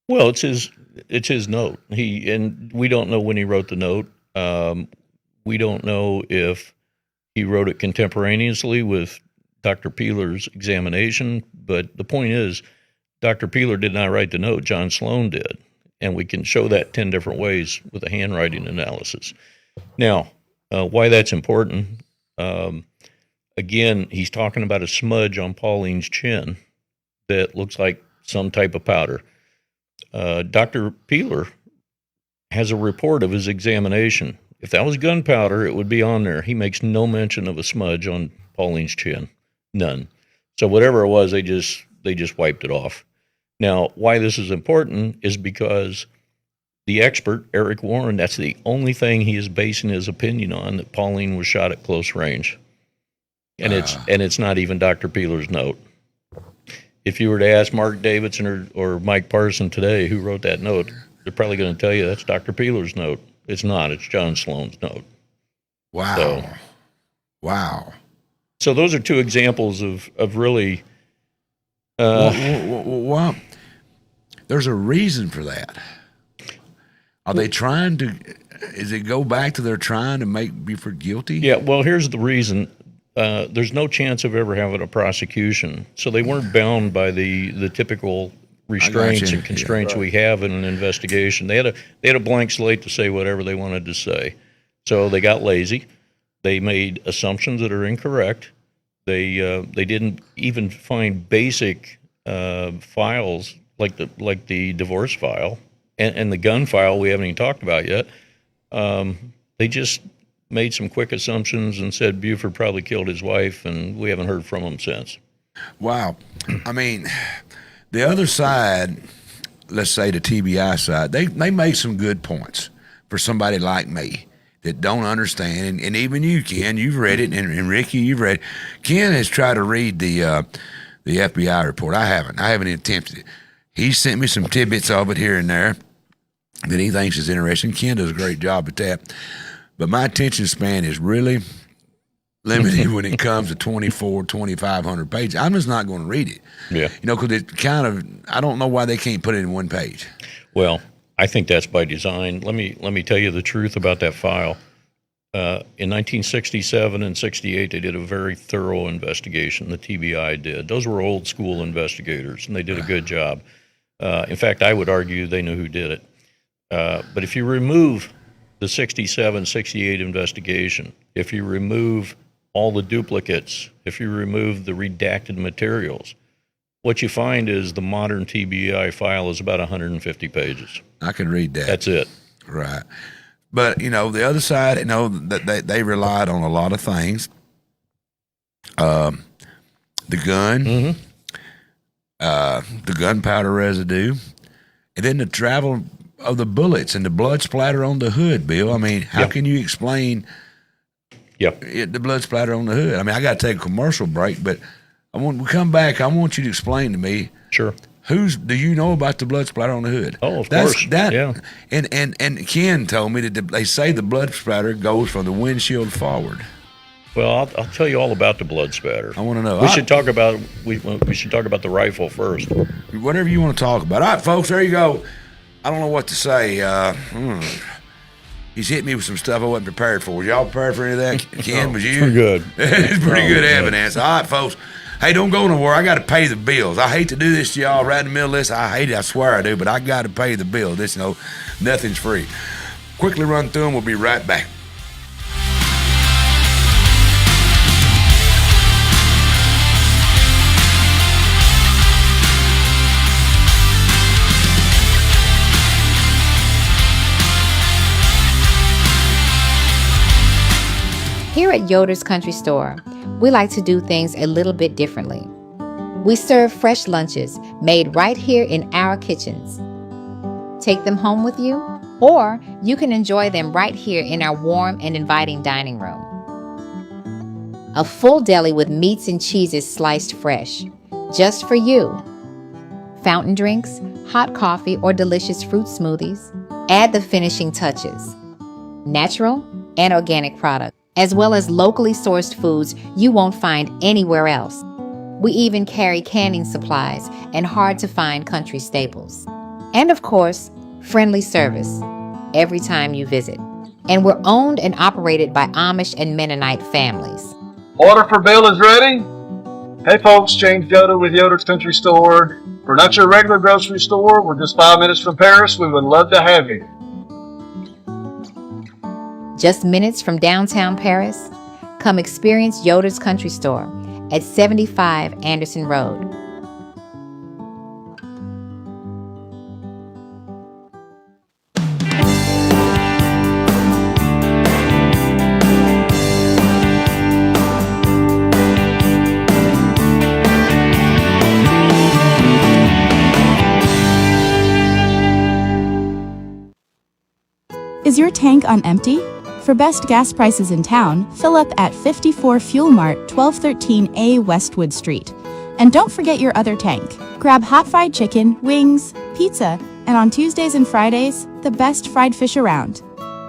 Well, it's his note. And we don't know when he wrote the note. We don't know if he wrote it contemporaneously with Dr. Peeler's examination. But the point is, Dr. Peeler did not write the note. John Sloan did. And we can show that 10 different ways with a handwriting analysis. Now, why that's important, again, he's talking about a smudge on Pauline's chin that looks like some type of powder. Dr. Peeler has a report of his examination. If that was gunpowder, it would be on there. He makes no mention of a smudge on Pauline's chin. None. So whatever it was, they just wiped it off. Now, why this is important is because the expert, Eric Warren, that's the only thing he is basing his opinion on, that Pauline was shot at close range. And it's not even Dr. Peeler's note. If you were to ask Mark Davidson or Mike Parson today who wrote that note, they're probably going to tell you that's Dr. Peeler's note. It's not. It's John Sloan's note. Wow. Wow. So those are 2 examples of really... well, there's a reason for that. Are they trying to... Is it go back to they're trying to make Buford guilty? Yeah, well, here's the reason. There's no chance of ever having a prosecution. So they weren't bound by the typical restraints and constraints we have in an investigation. They had a blank slate to say whatever they wanted to say. So they got lazy. They made assumptions that are incorrect. They didn't even find basic files like the divorce file and the gun file we haven't even talked about yet. They just made some quick assumptions and said Buford probably killed his wife, and we haven't heard from him since. Wow. I mean, the other side, let's say the TBI side, they make some good points for somebody like me that don't understand, and even you, Ken, you've read it, and Ricky, you've read it. Ken has tried to read the FBI report. I haven't even attempted it. He sent me some tidbits of it here and there that he thinks is interesting. Ken does a great job at that. But my attention span is really limited when it comes to 2,500 pages. I'm just not going to read it. Yeah. Because it kind of, I don't know why they can't put it in one page. Well, I think that's by design. Let me tell you the truth about that file. In 1967 and 68, they did a very thorough investigation. The TBI did. Those were old school investigators, and they did a good job. In fact, I would argue they knew who did it. But if you remove the 67, 68 investigation, if you remove all the duplicates, if you remove the redacted materials, what you find is the modern TBI file is about 150 pages. I can read that. That's it. Right. But, the other side, that they relied on a lot of things. The gun, the gunpowder residue, and then the travel of the bullets and the blood splatter on the hood, Bill. I mean, how can you explain the blood splatter on the hood? I mean, I got to take a commercial break, but when we come back, I want you to explain to me. Sure. Do you know about the blood splatter on the hood? Oh, of course. Yeah. And Ken told me that they say the blood splatter goes from the windshield forward. Well, I'll tell you all about the blood spatter. I want to know. We should talk about the rifle first. Whatever you want to talk about. All right, folks, there you go. I don't know what to say. He's hit me with some stuff I wasn't prepared for. Was y'all prepared for any of that? Ken, was you? Pretty good. It's pretty good evidence. All right, folks. Hey, don't go nowhere. I got to pay the bills. I hate to do this to y'all right in the middle of this. I hate it. I swear I do, but I got to pay the bill. Nothing's free. quickly run through them. We'll be right back. Here at Yoder's Country Store, we like to do things a little bit differently. We serve fresh lunches made right here in our kitchens. Take them home with you, or you can enjoy them right here in our warm and inviting dining room. A full deli with meats and cheeses sliced fresh, just for you. Fountain drinks, hot coffee, or delicious fruit smoothies. Add the finishing touches. Natural and organic products, as well as locally sourced foods you won't find anywhere else. We even carry canning supplies and hard-to-find country staples. And of course, friendly service every time you visit. And we're owned and operated by Amish and Mennonite families. Order for bill is ready. Hey folks, James Yoder with Yoder's Country Store. We're not your regular grocery store. We're just 5 minutes from Paris. We would love to have you. Just minutes from downtown Paris? Come experience Yoder's Country Store at 75 Anderson Road. Is your tank on empty? For best gas prices in town, fill up at 54 Fuel Mart, 1213A Westwood Street. And don't forget your other tank. Grab hot fried chicken, wings, pizza, and on Tuesdays and Fridays, the best fried fish around.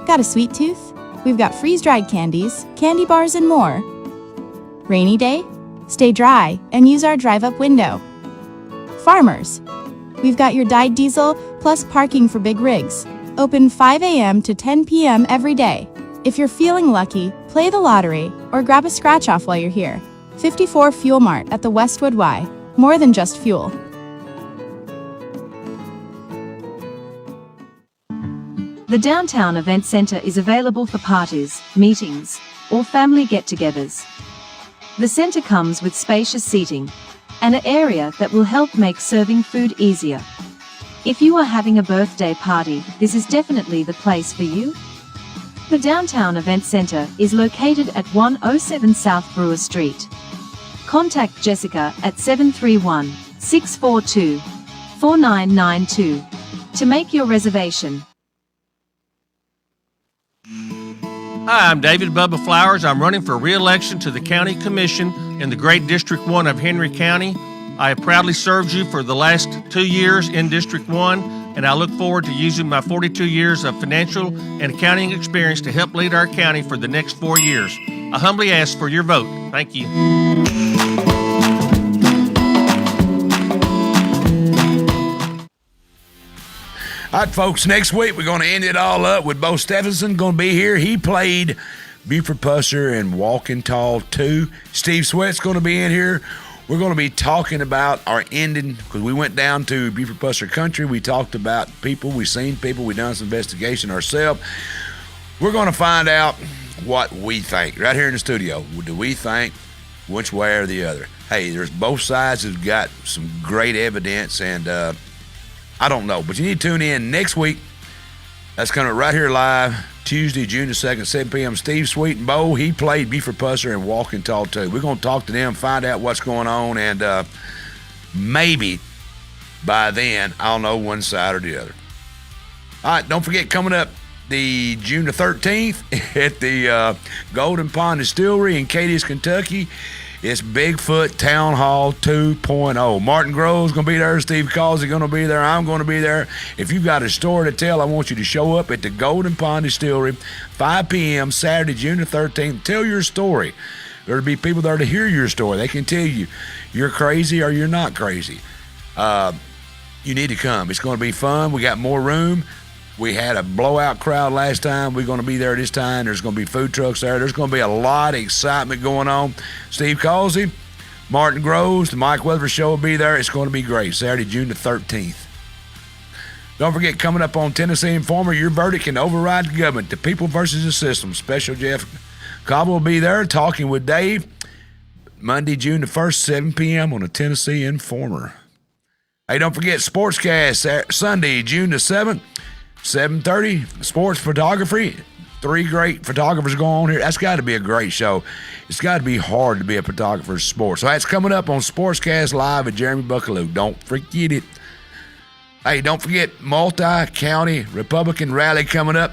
Got a sweet tooth? We've got freeze-dried candies, candy bars, and more. Rainy day? Stay dry and use our drive-up window. Farmers? We've got your dyed diesel plus parking for big rigs. Open 5 a.m. to 10 p.m. every day. If you're feeling lucky, play the lottery or grab a scratch-off while you're here. 54 Fuel Mart at the Westwood Y. More than just fuel. The Downtown Event Center is available for parties, meetings, or family get-togethers. The center comes with spacious seating and an area that will help make serving food easier. If you are having a birthday party, this is definitely the place for you. The Downtown Event Center is located at 107 South Brewer Street. Contact Jessica at 731-642-4992 to make your reservation. Hi, I'm David Bubba Flowers. I'm running for re-election to the County Commission in the Great District 1 of Henry County. I have proudly served you for the last 2 years in District 1, and I look forward to using my 42 years of financial and accounting experience to help lead our county for the next 4 years. I humbly ask for your vote. Thank you. All right, folks, next week we're going to end it all up with Bo Stephenson going to be here. He played Buford Pusser in Walking Tall 2. Steve Sweat's going to be in here. We're going to be talking about our ending because we went down to Buford Pusser Country. We talked about people. We seen people. We done some investigation ourselves. We're going to find out what we think right here in the studio. Do we think which way or the other? Hey, there's both sides have got some great evidence, and I don't know. But you need to tune in next week. That's coming right here live, Tuesday, June the 2nd, 7 p.m. Steve Sweet and Bo, he played Buford Pusser and Walking Tall 2. We're going to talk to them, find out what's going on, and maybe by then I'll know one side or the other. All right, don't forget, coming up the June the 13th at the Golden Pond Distillery in Cadiz, Kentucky, it's Bigfoot Town Hall 2.0. Martin Grove's going to be there. Steve Causey going to be there. I'm going to be there. If you've got a story to tell, I want you to show up at the Golden Pond Distillery, 5 p.m. Saturday, June the 13th. Tell your story. There'll be people there to hear your story. They can tell you you're crazy or you're not crazy. You need to come. It's going to be fun. We got more room. We had a blowout crowd last time. We're going to be there this time. There's going to be food trucks there. There's going to be a lot of excitement going on. Steve Causey, Martin Groves, the Mike Weatherford Show will be there. It's going to be great. Saturday, June the 13th. Don't forget, coming up on Tennessee Informer, your verdict can override the government. The people versus the system. Special Jeff Cobb will be there talking with Dave Monday, June the 1st, 7 p.m. on the Tennessee Informer. Hey, don't forget, Sportscast Sunday, June the 7th, 7:30, sports photography. 3 great photographers going on here. That's got to be a great show. It's got to be hard to be a photographer in sports. So that's coming up on Sportscast Live with Jeremy Buckaloo. Don't forget it. Hey, don't forget, multi-county Republican rally coming up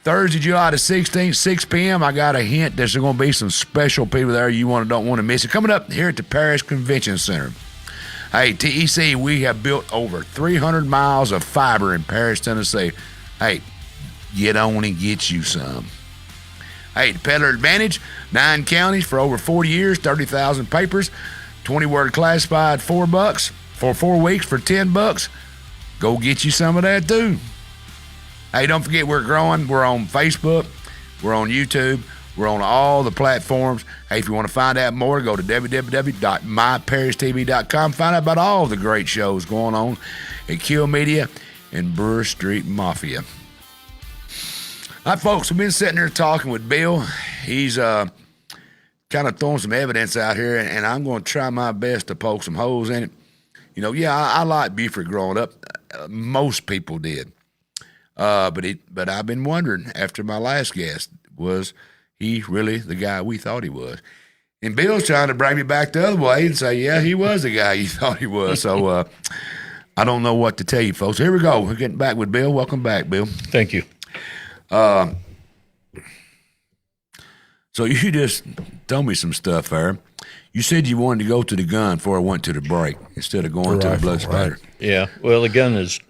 Thursday, July the 16th, 6 p.m. I got a hint there's going to be some special people there you don't want to miss it. Coming up here at the Paris Convention Center. Hey, TEC, we have built over 300 miles of fiber in Paris, Tennessee. Hey, get on and get you some. Hey, the Peddler Advantage, 9 counties for over 40 years, 30,000 papers, 20-word classified, $4 for 4 weeks for $10. Go get you some of that too. Hey, don't forget we're growing. We're on Facebook. We're on YouTube. We're on all the platforms. Hey, if you want to find out more, go to www.myparistv.com. Find out about all the great shows going on at Kill Media and Brewer Street Mafia. All right, folks, we've been sitting here talking with Bill. He's kind of throwing some evidence out here, and I'm going to try my best to poke some holes in it. You know, yeah, I liked Buford growing up. Most people did. But I've been wondering, after my last guest, was he really the guy we thought he was? And Bill's trying to bring me back the other way and say, yeah, he was the guy you thought he was. So I don't know what to tell you, folks. Here we go. We're getting back with Bill. Welcome back, Bill. Thank you. So you just told me some stuff there. You said you wanted to go to the gun before I went to the break instead of going to the blood spatter. Right. Yeah. Well, the gun is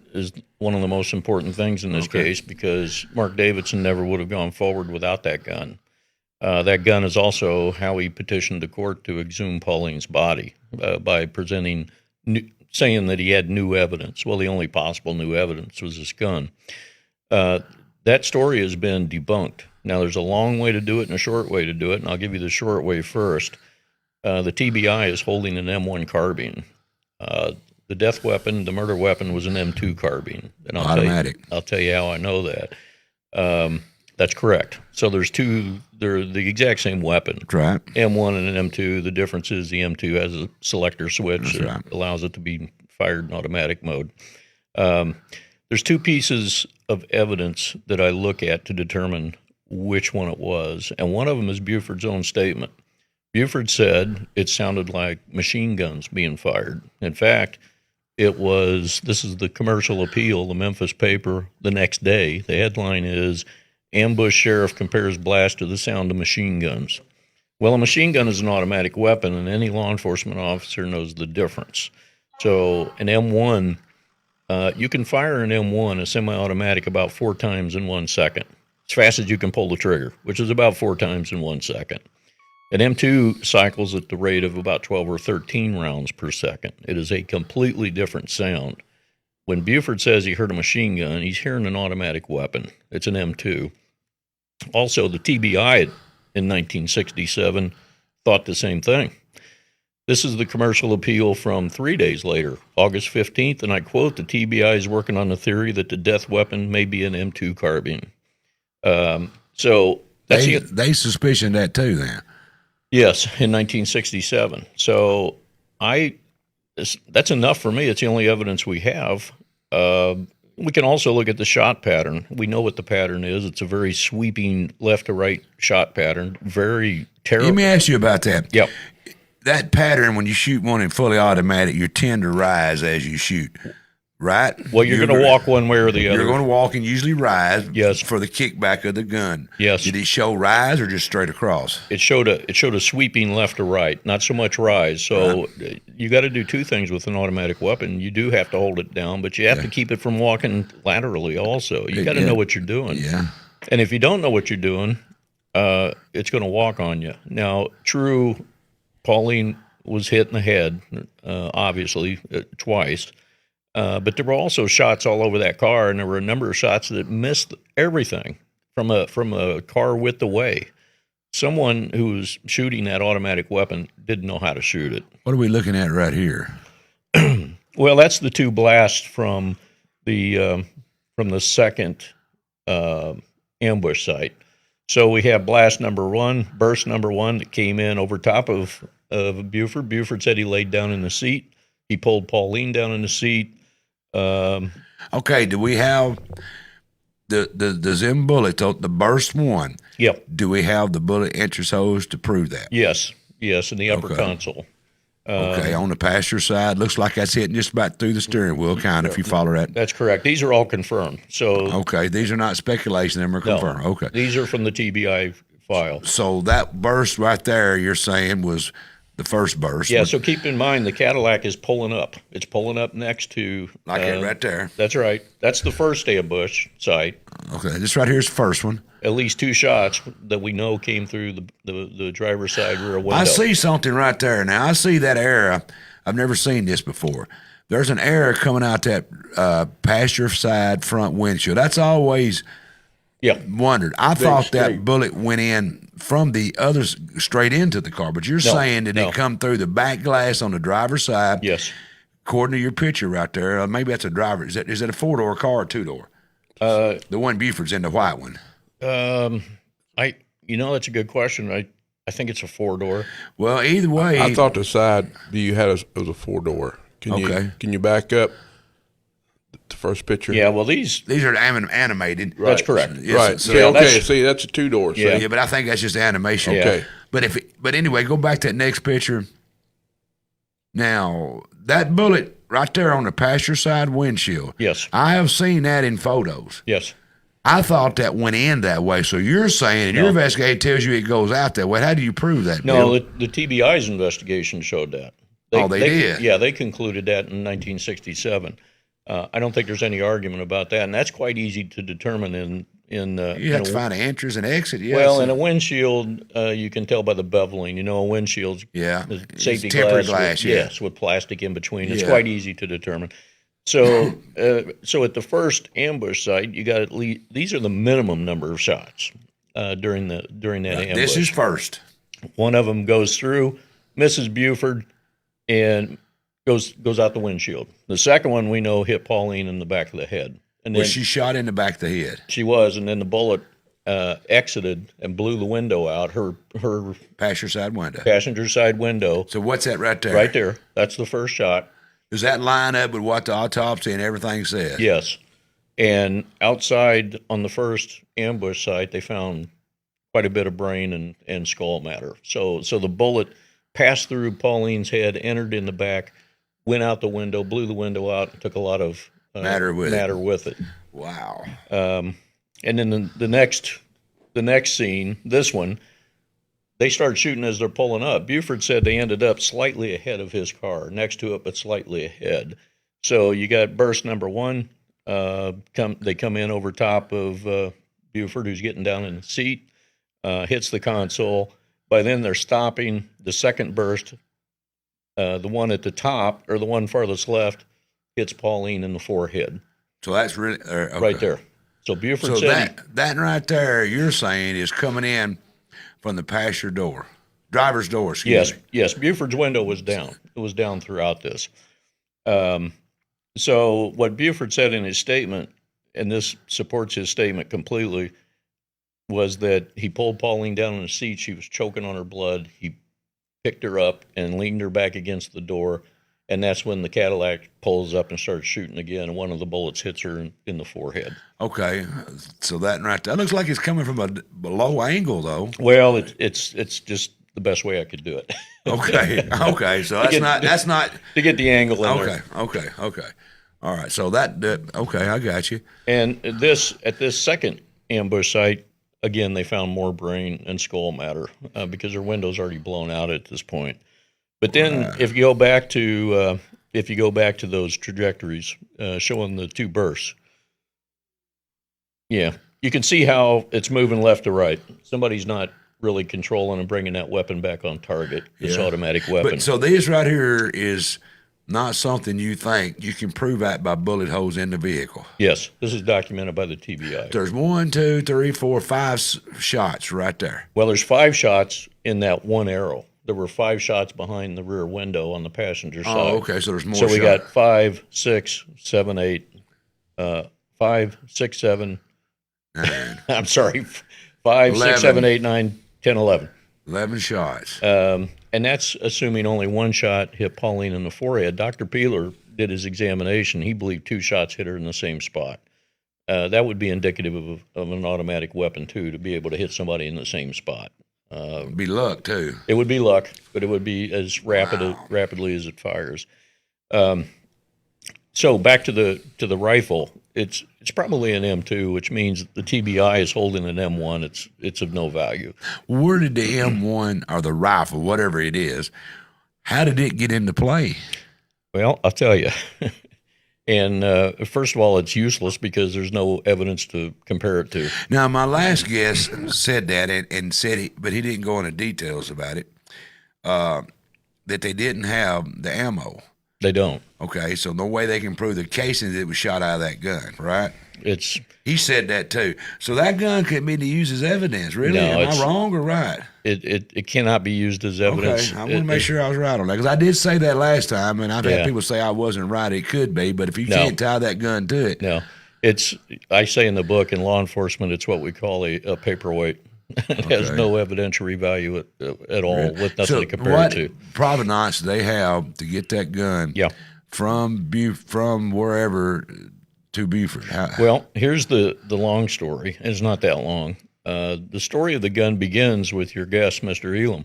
one of the most important things in this case because Mark Davidson never would have gone forward without that gun. That gun is also how he petitioned the court to exhume Pauline's body by presenting, saying that he had new evidence. Well, the only possible new evidence was this gun. That story has been debunked. Now, there's a long way to do it and a short way to do it, and I'll give you the short way first. The TBI is holding an M1 carbine. The death weapon, the murder weapon, was an M2 carbine. And automatic. I'll tell you how I know that. That's correct. So there's two, they're the exact same weapon. That's right. M1 and an M2. The difference is the M2 has a selector switch that allows it to be fired in automatic mode. There's 2 pieces of evidence that I look at to determine which one it was, and one of them is Buford's own statement. Buford said it sounded like machine guns being fired. In fact, this is the Commercial Appeal, the Memphis paper, the next day. The headline is, Ambush Sheriff Compares Blast to the Sound of Machine Guns. Well, a machine gun is an automatic weapon, and any law enforcement officer knows the difference. So an M1, you can fire an M1, a semi-automatic, about 4 times in 1 second, as fast as you can pull the trigger, which is about 4 times in 1 second. An M2 cycles at the rate of about 12 or 13 rounds per second. It is a completely different sound. When Buford says he heard a machine gun, he's hearing an automatic weapon. It's an M2. Also, the TBI in 1967 thought the same thing. This is the Commercial Appeal from 3 days later, August 15th, and I quote, the TBI is working on the theory that the death weapon may be an M2 carbine. So that's they suspicion that too then. Yes, in 1967. So that's enough for me. It's the only evidence we have. We can also look at the shot pattern. We know what the pattern is. It's a very sweeping left to right shot pattern. Very terrible. Let me ask you about that. Yep. That pattern, when you shoot one in fully automatic, you tend to rise as you shoot. Right? Well, you're going to walk one way or the other. You're going to walk and usually rise. Yes. For the kickback of the gun. Yes. Did it show rise or just straight across? It showed a sweeping left to right, not so much rise. So you got to do 2 things with an automatic weapon. You do have to hold it down, but you have to keep it from walking laterally also. You got to know what you're doing. Yeah. And if you don't know what you're doing, it's going to walk on you. Now, true, Pauline was hit in the head, obviously, twice. But there were also shots all over that car, and there were a number of shots that missed everything from a car width away. Someone who was shooting that automatic weapon didn't know how to shoot it. What are we looking at right here? Well, that's the 2 blasts from from the second ambush site. So we have burst number one that came in over top of Buford. Buford said he laid down in the seat. He pulled Pauline down in the seat. Okay, do we have the Zim bullet, the burst one? Yep. Do we have the bullet entrance hose to prove that? Yes, in the upper console. Okay, on the passenger side, looks like that's hitting just about through the steering wheel, kind of, if you follow that. That's correct. These are all confirmed. So okay, these are not speculation; them are confirmed. No, okay, these are from the TBI file. So that burst right there, you're saying was the first burst. Yeah. So keep in mind the Cadillac is pulling up. It's pulling up next to like it right there. That's right. That's the first ambush site. Okay, this right here is the first one. At least 2 shots that we know came through the driver's side rear window. I see something right there. Now, I see that arrow. I've never seen this before. There's an arrow coming out that passenger side front windshield. That's always wondered. I thought that bullet went in from the others straight into the car, but you're saying that it come through the back glass on the driver's side. Yes. According to your picture right there, maybe that's a driver. Is that a 4-door car or 2-door? The one Buford's in, the white one. That's a good question. I think it's a 4-door. Well, either way, I thought the side view had was a 4-door. Can you back up the first picture? Yeah. Well, these are animated. Right. That's correct. Yes, right. So that's a 2-door. Yeah, but I think that's just animation. Okay. But anyway, go back to that next picture. Now that bullet right there on the passenger side windshield. Yes. I have seen that in photos. Yes. I thought that went in that way. So you're saying, and your investigation tells you it goes out that way. How do you prove that? No, the TBI's investigation showed that. They did? Yeah, they concluded that in 1967. I don't think there's any argument about that, and that's quite easy to determine you have to find an entrance and exit. Yes. Well, in a windshield, you can tell by the beveling. A windshield's the safety tempered glass. Yes, with plastic in between. It's quite easy to determine. So, at the first ambush site, you got at least these are the minimum number of shots during that ambush. This is first. One of them goes through, misses Buford, and goes out the windshield. The second one we know hit Pauline in the back of the head. And then was she shot in the back of the head? She was, and then the bullet exited and blew the window out. Her passenger side window. So what's that right there? Right there. That's the first shot. Does that line up with what the autopsy and everything says? Yes. And outside on the first ambush site, they found quite a bit of brain and skull matter. So the bullet passed through Pauline's head, entered in the back, went out the window, blew the window out, and took a lot of matter with it. Wow. And then the next scene, this one, they started shooting as they're pulling up. Buford said they ended up slightly ahead of his car, next to it, but slightly ahead. So you got burst number one. They come in over top of Buford, who's getting down in the seat, hits the console. By then they're stopping. The second burst, the one at the top, or the one farthest left, hits Pauline in the forehead. So that's really okay. Right there. So Buford said that right there, you're saying, is coming in from the driver's door. Yes. Buford's window was down. It was down throughout this. So what Buford said in his statement, and this supports his statement completely, was that he pulled Pauline down in the seat. She was choking on her blood. He picked her up and leaned her back against the door, and that's when the Cadillac pulls up and starts shooting again, and one of the bullets hits her in the forehead. Okay, so that right there looks like it's coming from a low angle, though. Well, it's just the best way I could do it. Okay, so that's not to get the angle in there. Okay. All right, so okay, I got you. And at this second ambush site, again, they found more brain and skull matter because her window's already blown out at this point. But then, if you go back to those trajectories showing the two bursts, you can see how it's moving left to right. Somebody's not really controlling and bringing that weapon back on target. This automatic weapon. But so this right here is not something you think you can prove that by bullet holes in the vehicle. Yes, this is documented by the TBI. There's 1, 2, 3, 4, 5 shots right there. Well, there's 5 shots in that one arrow. There were 5 shots behind the rear window on the passenger side. Oh, okay, so there's more So we got 5, 6, 7, 8, 5, 6, 7. I'm sorry, 5, 11. 6, 7, 8, 9, 10, 11. 11 shots. And that's assuming only one shot hit Pauline in the forehead. Dr. Peeler did his examination. He believed 2 shots hit her in the same spot. That would be indicative of an automatic weapon, too, to be able to hit somebody in the same spot. It'd be luck, too. It would be luck, but it would be as rapidly as it fires. So back to the rifle. It's probably an M2, which means the TBI is holding an M1. It's of no value. Where did the M1 or the rifle, whatever it is, how did it get into play? Well, I'll tell you. And first of all, it's useless because there's no evidence to compare it to. Now, my last guest said that and said, but he didn't go into details about it, that they didn't have the ammo. They don't. Okay, so no way they can prove the casing that it was shot out of that gun, right? He said that too. So that gun couldn't be used as evidence, really? No, Am I wrong or right? It cannot be used as evidence. Okay, I want to make sure I was right on that, because I did say that last time, and I've had people say I wasn't right. It could be, but if you can't tie that gun to it. No. I say in the book, in law enforcement, it's what we call a paperweight. It has no evidentiary value at all, with nothing to compare it to. What provenance do they have to get that gun from wherever to Buford? Well, here's the long story. It's not that long. The story of the gun begins with your guest, Mr. Elam.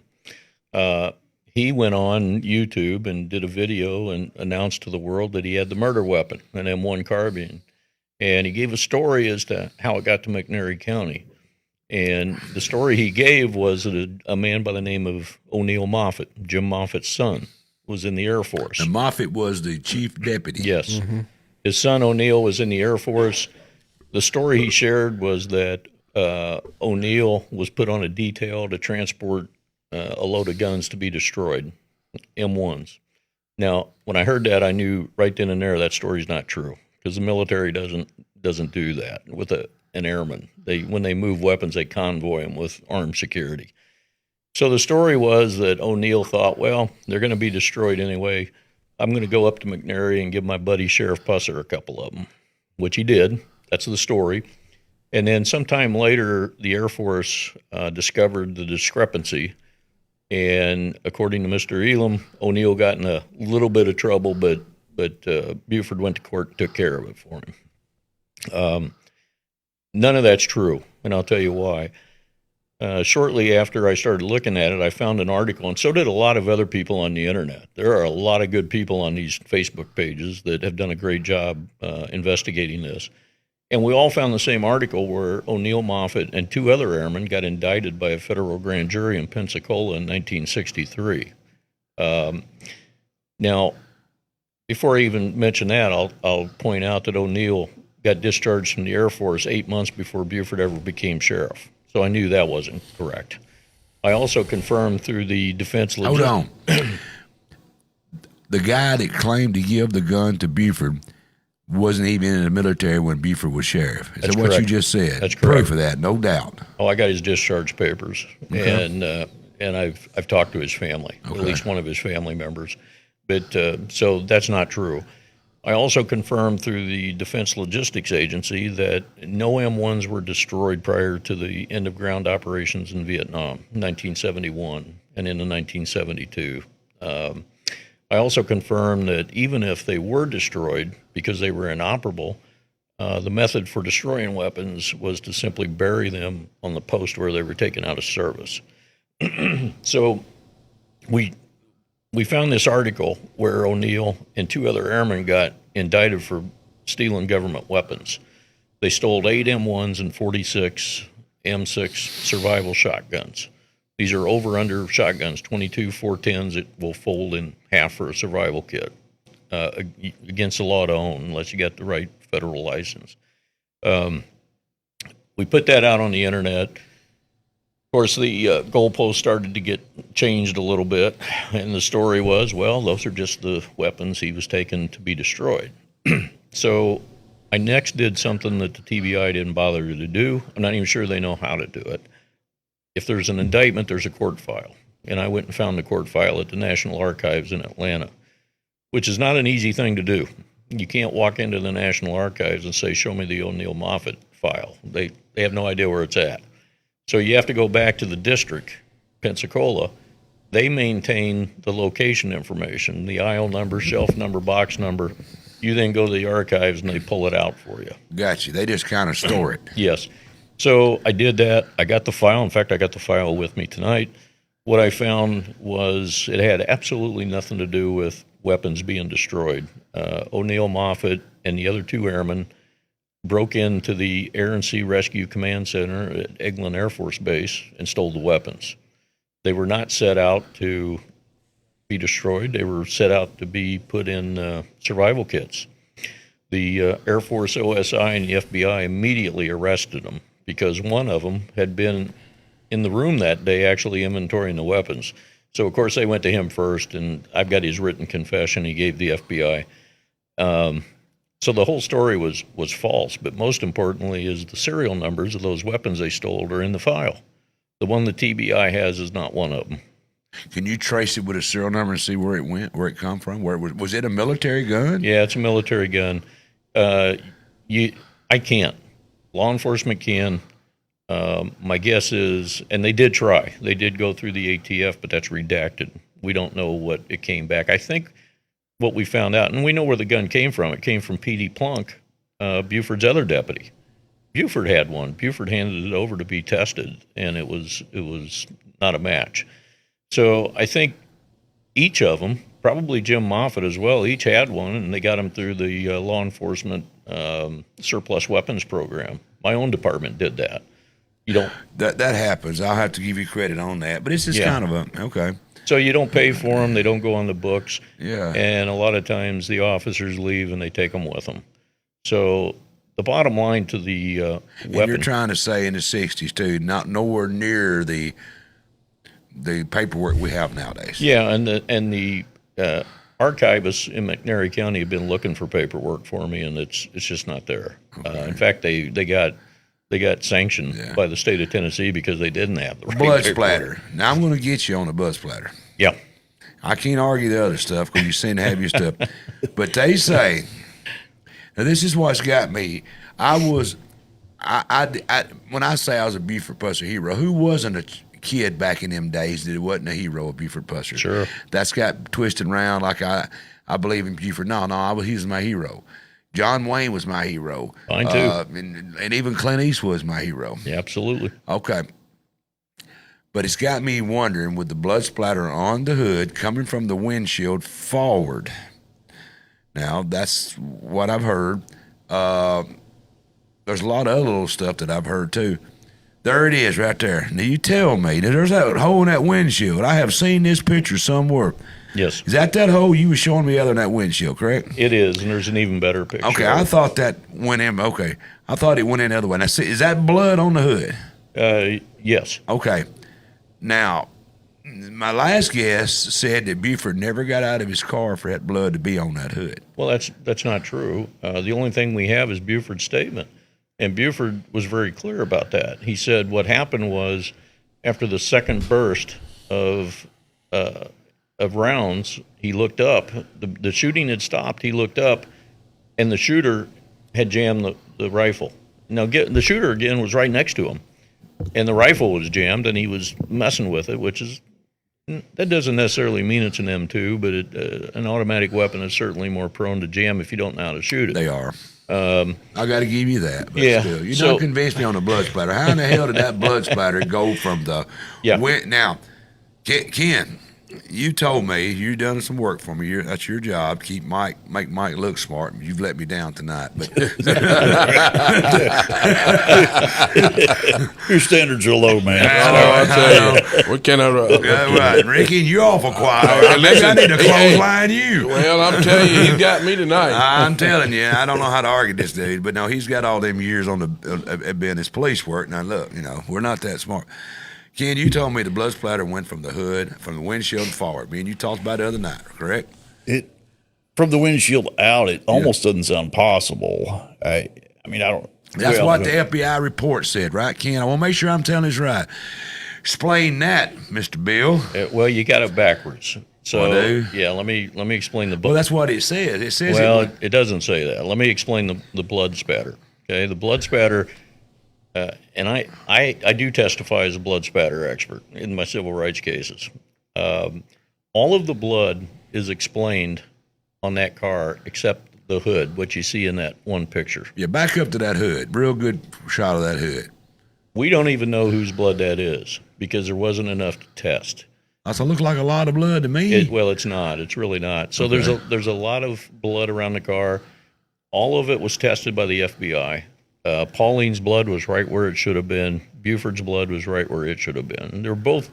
He went on YouTube and did a video and announced to the world that he had the murder weapon, an M1 carbine. And he gave a story as to how it got to McNairy County. And the story he gave was that a man by the name of O'Neill Moffett, Jim Moffitt's son, was in the Air Force. And Moffett was the chief deputy. Yes. Mm-hmm. His son O'Neill was in the Air Force. The story he shared was that O'Neill was put on a detail to transport a load of guns to be destroyed, M1s. Now, when I heard that, I knew right then and there that story's not true, because the military doesn't do that with an airman. When they move weapons, they convoy them with armed security. So the story was that O'Neill thought, well, they're going to be destroyed anyway. I'm going to go up to McNairy and give my buddy Sheriff Pusser a couple of them, which he did. That's the story. And then sometime later, the Air Force discovered the discrepancy. And according to Mr. Elam, O'Neill got in a little bit of trouble, but Buford went to court and took care of it for him. None of that's true, and I'll tell you why. Shortly after I started looking at it, I found an article, and so did a lot of other people on the internet. There are a lot of good people on these Facebook pages that have done a great job investigating this. And we all found the same article where O'Neill Moffett and 2 other airmen got indicted by a federal grand jury in Pensacola in 1963. Now, before I even mention that, I'll point out that O'Neill got discharged from the Air Force 8 months before Buford ever became sheriff. So I knew that wasn't correct. I also confirmed through the defense... Hold on. The guy that claimed to give the gun to Buford wasn't even in the military when Buford was sheriff. Is that what you just said? That's correct. Proof of that, no doubt. Oh, I got his discharge papers, and I've talked to his family, at least one of his family members. But so that's not true. I also confirmed through the Defense Logistics Agency that no M1s were destroyed prior to the end of ground operations in Vietnam, 1971, and into 1972. I also confirmed that even if they were destroyed because they were inoperable, the method for destroying weapons was to simply bury them on the post where they were taken out of service. So we found this article where O'Neill and 2 other airmen got indicted for stealing government weapons. They stole 8 M1s and 46 M6 survival shotguns. These are over-under shotguns, 22 410s that will fold in half for a survival kit. Against the law to own, unless you got the right federal license. We put that out on the internet. Of course, the goalposts started to get changed a little bit, and the story was, well, those are just the weapons he was taking to be destroyed. So I next did something that the TBI didn't bother to do. I'm not even sure they know how to do it. If there's an indictment, there's a court file. And I went and found the court file at the National Archives in Atlanta, which is not an easy thing to do. you can't walk into the National Archives and say, show me the O'Neill Moffett file. They have no idea where it's at. So you have to go back to the district, Pensacola. They maintain the location information, the aisle number, shelf number, box number. You then go to the archives and they pull it out for you. Gotcha. They just kind of store it. Yes. So I did that. I got the file. In fact, I got the file with me tonight. What I found was it had absolutely nothing to do with weapons being destroyed. O'Neill Moffett and the other 2 airmen broke into the Air and Sea Rescue Command Center at Eglin Air Force Base and stole the weapons. They were not set out to be destroyed. They were set out to be put in survival kits. The Air Force OSI and the FBI immediately arrested them because one of them had been in the room that day actually inventorying the weapons. So, of course, they went to him first, and I've got his written confession he gave the FBI. So the whole story was false, but most importantly is the serial numbers of those weapons they stole are in the file. The one the TBI has is not one of them. Can you trace it with a serial number and see where it went, where it come from? Where was it a military gun? Yeah, it's a military gun. I can't. Law enforcement can. My guess is, and they did try. They did go through the ATF, but that's redacted. We don't know what it came back. I think what we found out, and we know where the gun came from. It came from P.D. Plunk, Buford's other deputy. Buford had one. Buford handed it over to be tested, and it was not a match. So I think each of them, probably Jim Moffett as well, each had one, and they got them through the law enforcement surplus weapons program. My own department did that. You don't. That happens. I'll have to give you credit on that, but it's just kind of okay. So you don't pay for them. They don't go on the books. Yeah. And a lot of times the officers leave and they take them with them. So the bottom line to the weapon. You're trying to say in the 60s, too, not nowhere near the paperwork we have nowadays. Yeah, and the archivists in McNairy County have been looking for paperwork for me, and it's just not there. Okay. In fact, they got sanctioned by the state of Tennessee because they didn't have the right blood paperwork. splatter. Now I'm going to get you on the blood splatter. Yeah, I can't argue the other stuff because you seem to have your stuff, but they say. Now this is what's got me. When I say I was a Buford Pusser hero, who wasn't a kid back in them days that wasn't a hero of Buford Pusser? Sure. That's got twisted around like I believe in Buford. No, he was my hero. John Wayne was my hero. Mine too. And even Clint Eastwood was my hero. Yeah, absolutely. Okay. But it's got me wondering, with the blood splatter on the hood coming from the windshield forward. Now, that's what I've heard. There's a lot of other little stuff that I've heard, too. There it is right there. Now, you tell me, there's that hole in that windshield. I have seen this picture somewhere. Yes. Is that hole you were showing me other than that windshield, correct? It is, and there's an even better picture. Okay, I thought that went in. Okay. I thought it went in the other way. Now, see, is that blood on the hood? Yes. Okay. Now, my last guess said that Buford never got out of his car for that blood to be on that hood. Well, that's not true. The only thing we have is Buford's statement, and Buford was very clear about that. He said what happened was after the second burst of rounds, he looked up. The shooting had stopped. He looked up, and the shooter had jammed the rifle. Now, the shooter again was right next to him, and the rifle was jammed, and he was messing with it, which is. That doesn't necessarily mean it's an M2, but an automatic weapon is certainly more prone to jam if you don't know how to shoot it. They are. I got to give you that. But yeah. Still, you don't convince me on the blood splatter. How in the hell did that blood splatter go from the? Yeah. Now, Ken, you told me you've done some work for me. That's your job. Make Mike look smart. You've let me down tonight, but your standards are low, man. I'll tell you. What can right, Ricky, you're awful quiet. I need to clothesline you. Well, I'm telling you, he got me tonight. I'm telling you, I don't know how to argue this dude, but no, he's got all them years on the being his police work. Now look, we're not that smart. Ken, you told me the blood splatter went from the hood, from the windshield forward. Me and you talked about it the other night, correct? From the windshield out, it almost doesn't sound possible. I don't. That's what the FBI report said, right, Ken? I want to make sure I'm telling this right. Explain that, Mr. Bill. Well, you got it backwards. So yeah, let me explain the blood. Well, that's what it says. It says it doesn't say that. Let me explain the blood spatter. Okay, the blood spatter, and I do testify as a blood spatter expert in my civil rights cases. All of the blood is explained on that car except the hood, what you see in that one picture. Yeah, back up to that hood. Real good shot of that hood. We don't even know whose blood that is because there wasn't enough to test. That looks like a lot of blood to me. Well, it's not. It's really not. So there's a lot of blood around the car. All of it was tested by the FBI. Pauline's blood was right where it should have been. Buford's blood was right where it should have been. They're both.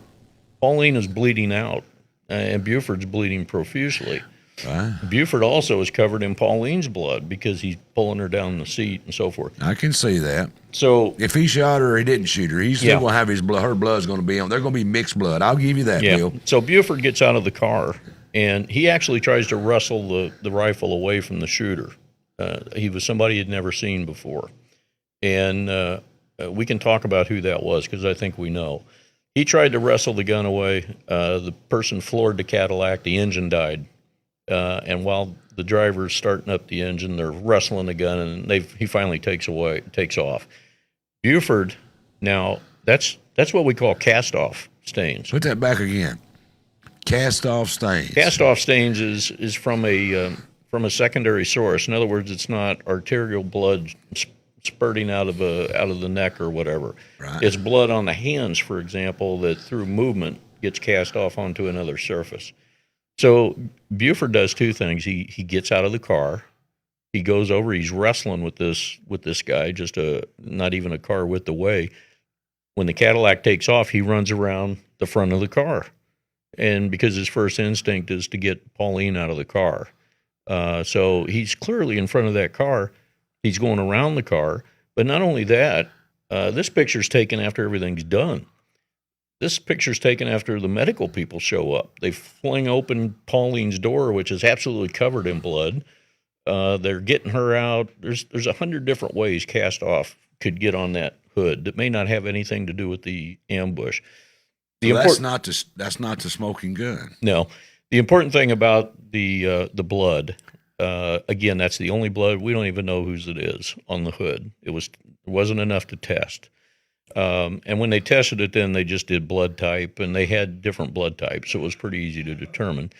Pauline is bleeding out, and Buford's bleeding profusely. Right. Buford also is covered in Pauline's blood because he's pulling her down the seat and so forth. I can see that. So if he shot her or he didn't shoot her, he's still going to have his blood. Her blood's going to be on. They're going to be mixed blood. I'll give you that, Bill. So Buford gets out of the car, and he actually tries to wrestle the rifle away from the shooter. He was somebody he'd never seen before. And we can talk about who that was because I think we know. He tried to wrestle the gun away. The person floored the Cadillac. The engine died. And while the driver's starting up the engine, they're wrestling the gun, and he finally takes off. Buford, now that's what we call cast-off stains. Put that back again. Cast-off stains. Cast-off stains is from a secondary source. In other words, it's not arterial blood spurting out of the neck or whatever. Right. It's blood on the hands, for example, that through movement gets cast off onto another surface. So Buford does two things. He gets out of the car. He goes over. He's wrestling with this guy, just not even a car width away. When the Cadillac takes off, he runs around the front of the car, and because his first instinct is to get Pauline out of the car, so he's clearly in front of that car. He's going around the car, but not only that. This picture's taken after everything's done. This picture's taken after the medical people show up. They fling open Pauline's door, which is absolutely covered in blood. They're getting her out. There's 100 different ways cast off could get on that hood that may not have anything to do with the ambush. That's not the smoking gun. No, the important thing about the blood, again, that's the only blood. We don't even know whose it is on the hood. There wasn't enough to test. And when they tested it, then they just did blood type, and they had different blood types, so it was pretty easy to determine.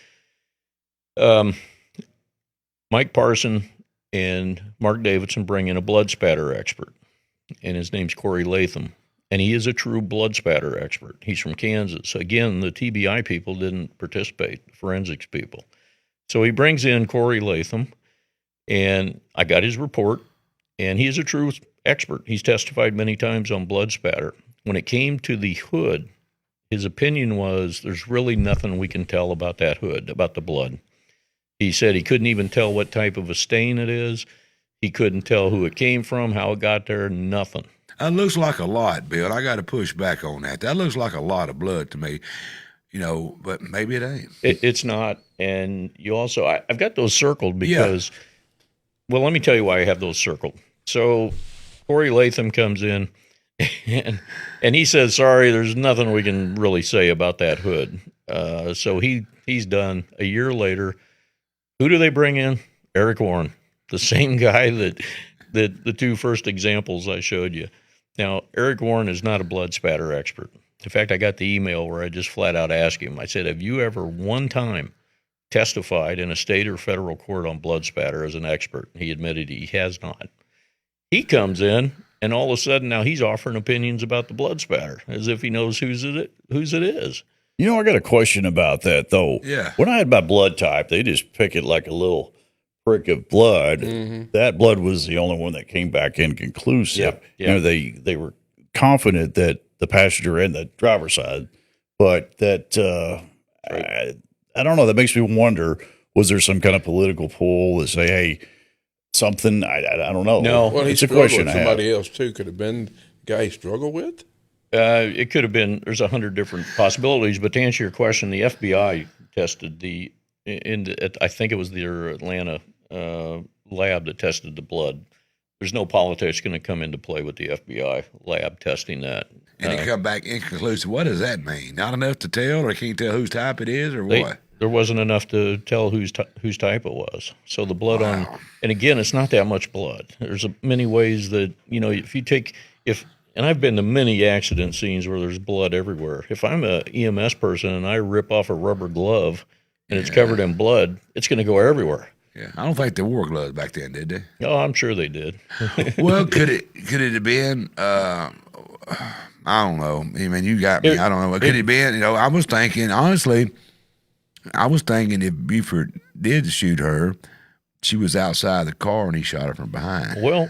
Mike Parson and Mark Davidson bring in a blood spatter expert, and his name's Corey Latham, and he is a true blood spatter expert. He's from Kansas. Again, the TBI people didn't participate, the forensics people. So he brings in Corey Latham, and I got his report, and he is a true expert. He's testified many times on blood spatter. When it came to the hood, his opinion was there's really nothing we can tell about that hood, about the blood. He said he couldn't even tell what type of a stain it is. He couldn't tell who it came from, how it got there, nothing. That looks like a lot, Bill. I got to push back on that. That looks like a lot of blood to me, but maybe it ain't. It's not. And you also, I've got those circled because, well, let me tell you why I have those circled. So Corey Latham comes in, and he says, sorry, there's nothing we can really say about that hood. So he's done. A year later, who do they bring in? Eric Warren, the same guy that the two first examples I showed you. Now, Eric Warren is not a blood spatter expert. In fact, I got the email where I just flat out asked him, I said, have you ever one time testified in a state or federal court on blood spatter as an expert? He admitted he has not. He comes in, and all of a sudden now he's offering opinions about the blood spatter as if he knows whose it is. I got a question about that, though. Yeah. When I had my blood type, they just pick it like a little prick of blood. Mm-hmm. That blood was the only one that came back inconclusive. Yep. They were confident that the passenger and the driver's side, but that right. I don't know. That makes me wonder: was there some kind of political pull to say, "Hey, something"? I don't know. No, well, it's a question. With somebody else too could have been the guy he struggled with. It could have been. There's 100 different possibilities. But to answer your question, the FBI tested I think it was their Atlanta lab that tested the blood. There's no politics going to come into play with the FBI lab testing that. And it come back inconclusive. What does that mean? Not enough to tell, or can't tell whose type it is, or what? There wasn't enough to tell whose type it was. So the blood on, and again, it's not that much blood. There's many ways that, and I've been to many accident scenes where there's blood everywhere. If I'm a EMS person and I rip off a rubber glove and it's covered in blood, it's going to go everywhere. Yeah, I don't think they wore gloves back then, did they? Oh, I'm sure they did. Well, could it have been? I don't know. I mean, you got me. I don't know. Could it have been? I was thinking, honestly, if Buford did shoot her, she was outside the car and he shot her from behind. Well,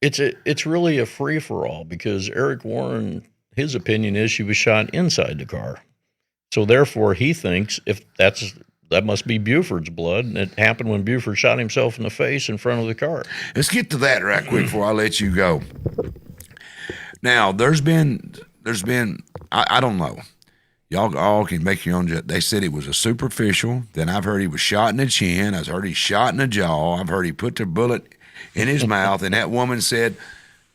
it's really a free for all because Eric Warren, his opinion is she was shot inside the car, so therefore he thinks that must be Buford's blood, and it happened when Buford shot himself in the face in front of the car. Let's get to that right quick before I let you go. Now, there's been I don't know. Y'all all can make your own. They said it was a superficial. Then I've heard he was shot in the chin. I've heard he shot in the jaw. I've heard he put the bullet in his mouth. And that woman said,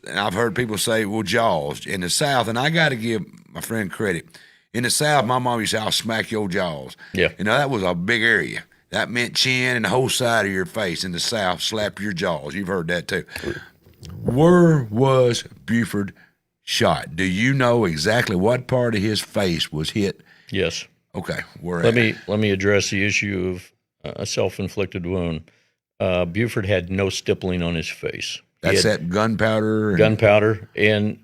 and I've heard people say, well, jaws. In the South, and I got to give my friend credit. In the South, my mom used to say, I'll smack your jaws. Yeah. That was a big area. That meant chin and the whole side of your face. In the South, slap your jaws. You've heard that too. Where was Buford shot? Do you know exactly what part of his face was hit? Yes. Okay. Let me address the issue of a self-inflicted wound. Buford had no stippling on his face. That's that gunpowder. Gunpowder, and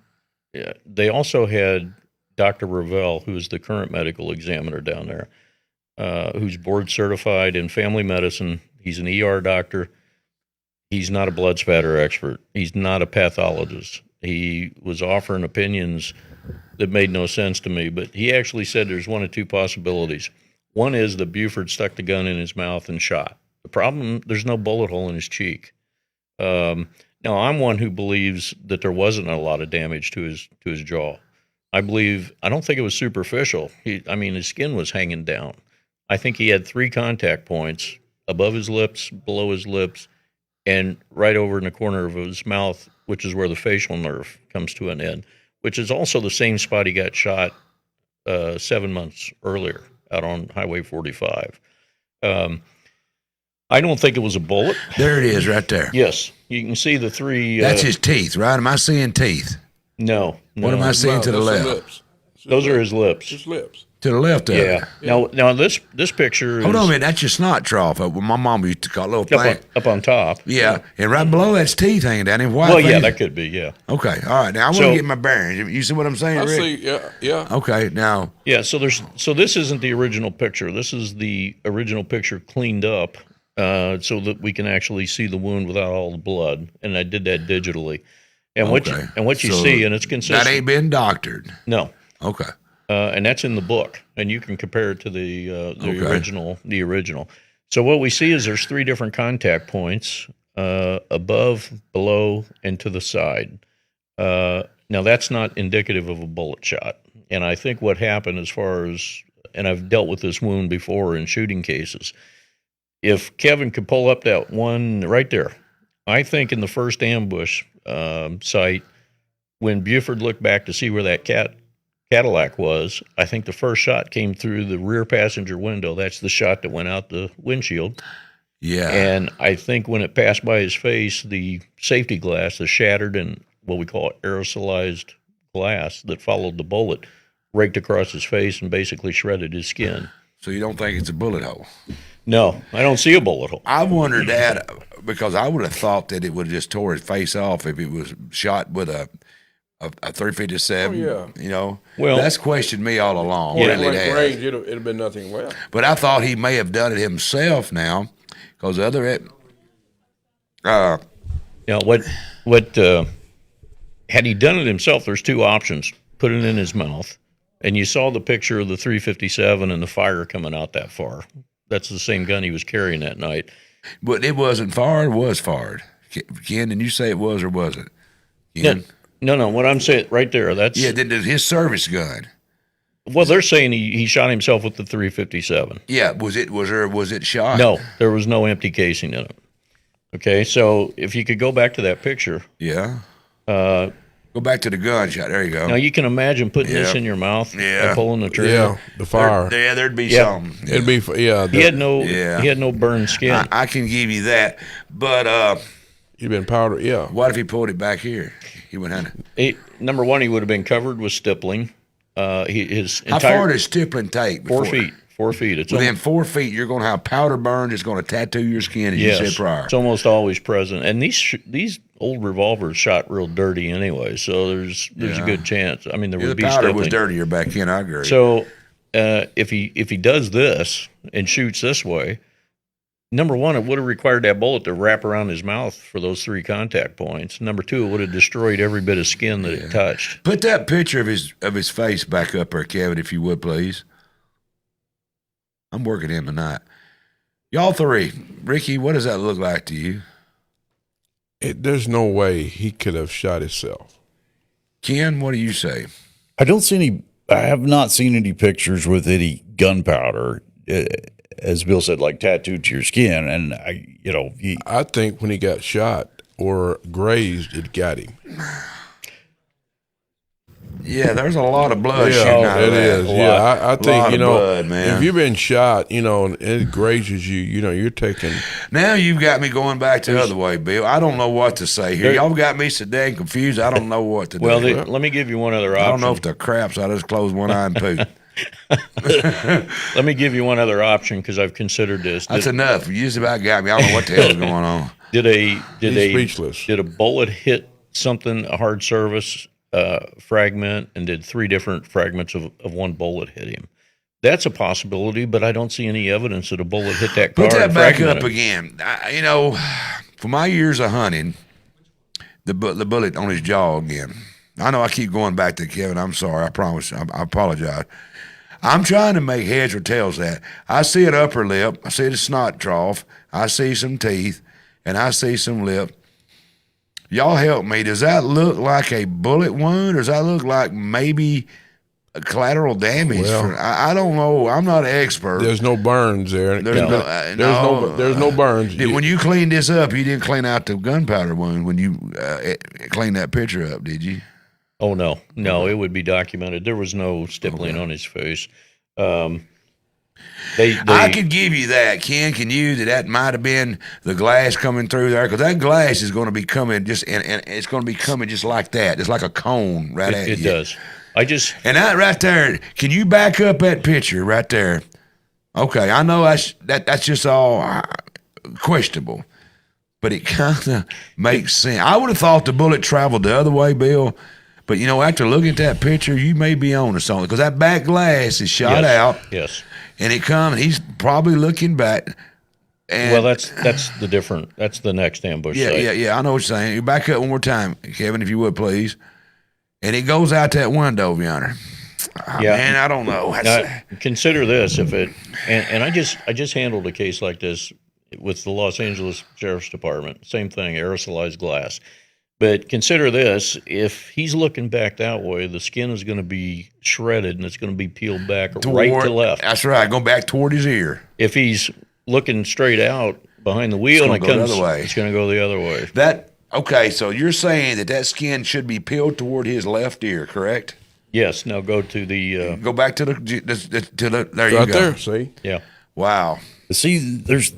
they also had Dr. Ravel, who is the current medical examiner down there, who's board certified in family medicine. He's an ER doctor. He's not a blood spatter expert. He's not a pathologist. He was offering opinions that made no sense to me, but he actually said there's one of two possibilities. One is that Buford stuck the gun in his mouth and shot. The problem, there's no bullet hole in his cheek. Now, I'm one who believes that there wasn't a lot of damage to his jaw. I don't think it was superficial. His skin was hanging down. I think he had 3 contact points above his lips, below his lips, and right over in the corner of his mouth, which is where the facial nerve comes to an end, which is also the same spot he got shot 7 months earlier out on Highway 45. I don't think it was a bullet. There it is right there. Yes. You can see the 3... That's his teeth, right? Am I seeing teeth? No. What am I seeing to the left? Those are his lips. His lips. To the left of it. Yeah. Now this picture is... Hold on a minute. That's your snot trough. My mom used to call it a little thing. Up on top. Yeah. And right below that's teeth hanging down. That could be, yeah. Okay. All right. Now I want to get my bearings. You see what I'm saying, Rick? I see, yeah. Okay. Now... Yeah, so this isn't the original picture. This is the original picture cleaned up so that we can actually see the wound without all the blood. And I did that digitally. And what you see, and it's consistent. That ain't been doctored. No. Okay. And that's in the book, and you can compare it to the original. The original. So what we see is there's 3 different contact points: above, below, and to the side. Now that's not indicative of a bullet shot. And I think what happened, as far as, and I've dealt with this wound before in shooting cases, if Kevin could pull up that one right there, I think in the first ambush site, when Buford looked back to see where that Cadillac was, I think the first shot came through the rear passenger window. That's the shot that went out the windshield. Yeah. And I think when it passed by his face, the safety glass, the shattered and what we call aerosolized glass that followed the bullet, raked across his face and basically shredded his skin. So you don't think it's a bullet hole? No, I don't see a bullet hole. I wondered that because I would have thought that it would have just tore his face off if it was shot with a 357. Oh, yeah. Well, that's questioned me all along. Yeah, really like range, it'd have been nothing left. But I thought he may have done it himself now, because the other had he done it himself? There's 2 options: put it in his mouth, and you saw the picture of the 357 and the fire coming out that far. That's the same gun he was carrying that night. But it wasn't fired. Was fired. Ken, did you say it was or wasn't? Ken? No. What I'm saying right there, that's his service gun. Well, they're saying he shot himself with the 357. Yeah, was it shot? No, there was no empty casing in it. Okay, so if you could go back to that picture. Yeah. Go back to the gunshot. There you go. Now you can imagine putting this in your mouth and pulling the trigger. Yeah, the fire. There'd be something. It'd be he had no burned skin. I can give you that, but you've been powdered. Yeah. What if he pulled it back here? He went under. Number one, he would have been covered with stippling. How far does stippling take? 4 feet. 4 feet. It's within 4 feet. You're going to have powder burns. It's going to tattoo your skin, as you said prior. It's almost always present. And these old revolvers shot real dirty anyway, so there's a good chance. I mean, there would be powder stippling. was dirtier back then. I agree. So if he does this and shoots this way, number one, it would have required that bullet to wrap around his mouth for those 3 contact points. Number two, it would have destroyed every bit of skin that it touched. Put that picture of his face back up there, Kevin, if you would, please. I'm working him tonight. Y'all three. Ricky, what does that look like to you? There's no way he could have shot himself. Ken, what do you say? I have not seen any pictures with any gunpowder, as Bill said, like tattooed to your skin. And I think when he got shot or grazed, it got him. Yeah, there's a lot of blood shooting out of that. It is. Yeah, I think, blood, man. if you've been shot, and it grazes you, you're taking. Now you've got me going back the other way, Bill. I don't know what to say here. Y'all got me so dang confused. I don't know what to do. Well, let me give you one other option. I don't know if the crap's. I just closed one eye and pooped. Let me give you one other option because I've considered this. That's enough. You just about got me. I don't know what the hell is going on. Did a bullet hit something, a hard surface? Fragment, and did 3 different fragments of one bullet hit him. That's a possibility, but I don't see any evidence that a bullet hit that car. Put that back up again. For my years of hunting, the bullet on his jaw again. I know I keep going back to Kevin. I'm sorry. I promise. I apologize. I'm trying to make heads or tails that. I see an upper lip. I see the snot trough. I see some teeth, and I see some lip. Y'all help me. Does that look like a bullet wound, or does that look like maybe a collateral damage? Well, I don't know. I'm not an expert. There's no burns there. There's no burns. When you cleaned this up, you didn't clean out the gunpowder wound when you cleaned that picture up, did you? Oh, no. No, it would be documented. There was no stippling on his face. I could give you that, Ken. Can you? That might have been the glass coming through there, because that glass is going to be coming and it's going to be coming just like that. It's like a cone at you. It does. And that right there. Can you back up that picture right there? Okay, I know that's just all questionable, but it kind of makes sense. I would have thought the bullet traveled the other way, Bill. But after looking at that picture, you may be on to something, because that back glass is shot out. Yes. And he's probably looking back. And that's the next ambush site. Yeah. I know what you're saying. You back up one more time, Kevin, if you would, please. And it goes out that window yonder. Man, I don't know. Now, consider this, and I just handled a case like this with the Los Angeles Sheriff's Department. Same thing, aerosolized glass. But consider this, if he's looking back that way, the skin is going to be shredded and it's going to be peeled back right to left. That's right, going back toward his ear. If he's looking straight out behind the wheel and it comes the other way, it's going to go the other way. Okay, so you're saying that skin should be peeled toward his left ear, correct? Yes. Now go to the go back to the there you go. Right there, see? Yeah. Wow. See, there's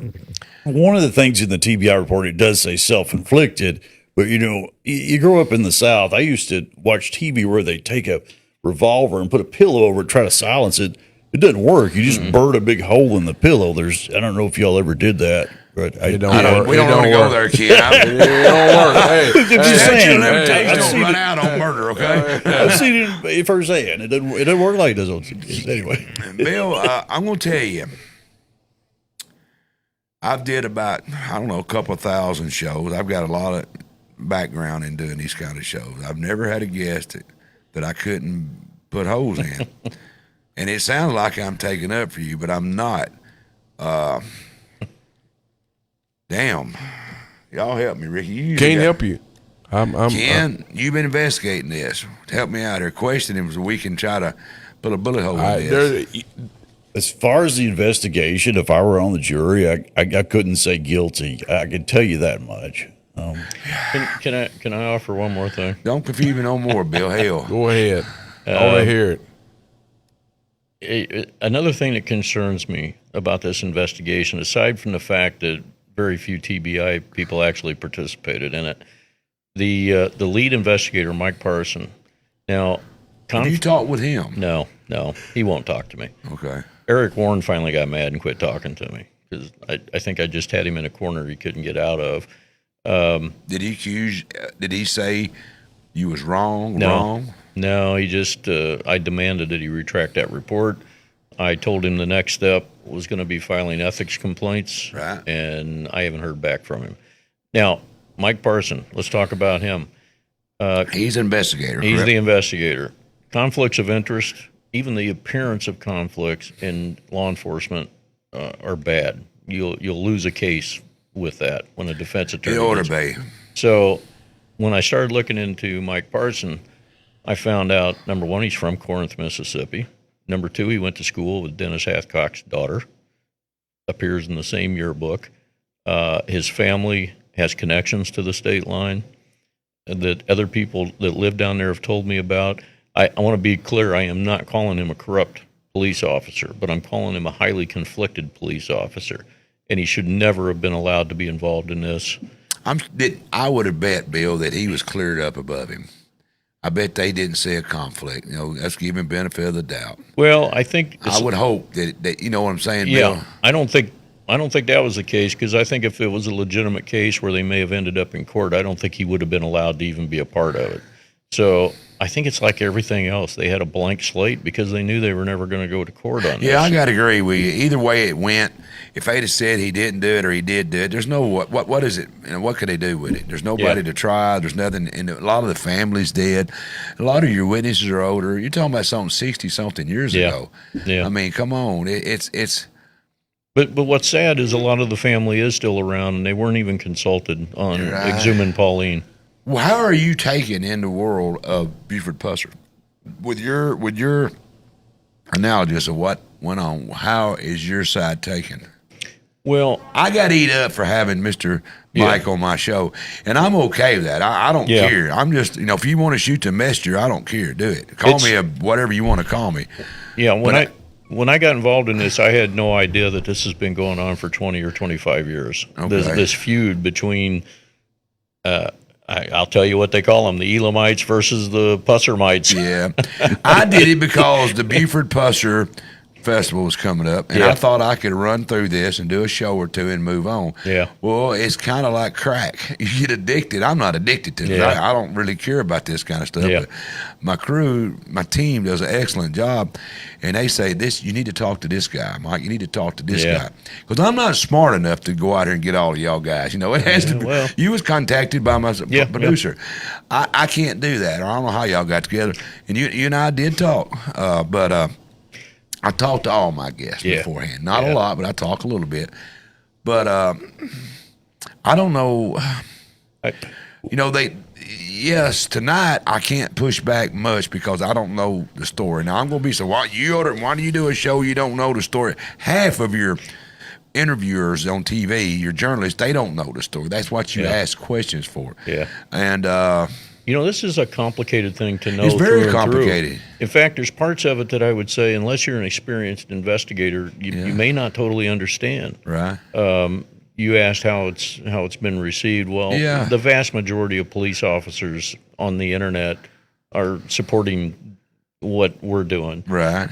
one of the things in the TBI report, it does say self-inflicted. But, you grow up in the South. I used to watch TV where they take a revolver and put a pillow over it, try to silence it. It doesn't work. You just burn a big hole in the pillow. I don't know if y'all ever did that. But we don't want to go there, kid. It don't work. Hey, just saying. Don't run out on murder, okay? I've seen it firsthand. It doesn't work like it does on TV. Anyway. Bill, I'm going to tell you. I've did about, a couple thousand shows. I've got a lot of background in doing these kind of shows. I've never had a guest that I couldn't put holes in. And it sounds like I'm taking up for you, but I'm not. Damn. Y'all help me, Ricky. Can't help you. Ken, you've been investigating this. Help me out here. Question him so we can try to put a bullet hole in this. As far as the investigation, if I were on the jury, I couldn't say guilty. I can tell you that much. Can I offer one more thing? Don't confuse me no more, Bill. Hell. Go ahead. I want to hear it. Another thing that concerns me about this investigation, aside from the fact that very few TBI people actually participated in it, the lead investigator, Mike Parson. Now, have you talked with him? No, he won't talk to me. Okay. Eric Warren finally got mad and quit talking to me because I think I just had him in a corner he couldn't get out of. Did he say you was wrong? No, he just, I demanded that he retract that report. I told him the next step was going to be filing ethics complaints. Right. And I haven't heard back from him. Now, Mike Parson, let's talk about him. He's an investigator. He's correct? the investigator. Conflicts of interest, even the appearance of conflicts in law enforcement are bad. You'll lose a case with that when a defense attorney. It ought to be. So when I started looking into Mike Parson, I found out, number one, he's from Corinth, Mississippi. Number two, he went to school with Dennis Hathcock's daughter, appears in the same yearbook. His family has connections to the state line that other people that live down there have told me about. I want to be clear, I am not calling him a corrupt police officer, but I'm calling him a highly conflicted police officer, and he should never have been allowed to be involved in this. I would have bet, Bill, that he was cleared up above him. I bet they didn't see a conflict. Let's give him benefit of the doubt. Well, I think I would hope that you know what I'm saying, yeah, Bill? I don't think that was the case, because I think if it was a legitimate case where they may have ended up in court, I don't think he would have been allowed to even be a part of it. So I think it's like everything else. They had a blank slate because they knew they were never going to go to court on this. Yeah, I got to agree with you. Either way it went, if they'd have said he didn't do it or he did do it, there's no what is it? And what could they do with it? There's nobody to try. There's nothing. And a lot of the families dead. A lot of your witnesses are older. You're talking about something 60-something years ago. Yeah. I mean, come on. It's. But what's sad is a lot of the family is still around, and they weren't even consulted on exhuming Pauline. Well, how are you taking in the world of Buford Pusser? With your analysis of what went on, how is your side taken? Well, I got to eat up for having Mr. Mike on my show, and I'm okay with that. I don't care. I'm just, if you want to shoot the messenger, I don't care. Do it. Call me whatever you want to call me. Yeah, when I got involved in this, I had no idea that this has been going on for 20 or 25 years. Okay. This feud between, I'll tell you what they call them, the Elamites versus the Pussermites. Yeah. I did it because the Buford Pusser Festival was coming up, and I thought I could run through this and do a show or two and move on. Yeah. Well, it's kind of like crack. You get addicted. I'm not addicted to it. I don't really care about this kind of stuff. Yeah. But my crew, my team does an excellent job, and they say, you need to talk to this guy, Mike. You need to talk to this guy. Because I'm not smart enough to go out here and get all of y'all guys. It has to be. Well, you was contacted by my producer. Yeah. I can't do that, or I don't know how y'all got together. And you and I did talk, but I talked to all my guests beforehand. Not a lot, but I talk a little bit. But I don't know. Tonight I can't push back much because I don't know the story. Now I'm going to be why do you do a show you don't know the story? Half of your interviewers on TV, your journalists, they don't know the story. That's what you ask questions for. Yeah. And this is a complicated thing to know. It's very Through. complicated. In fact, there's parts of it that I would say, unless you're an experienced investigator, you may not totally understand. Right. You asked how it's been received. Well, the vast majority of police officers on the internet are supporting what we're doing. Right.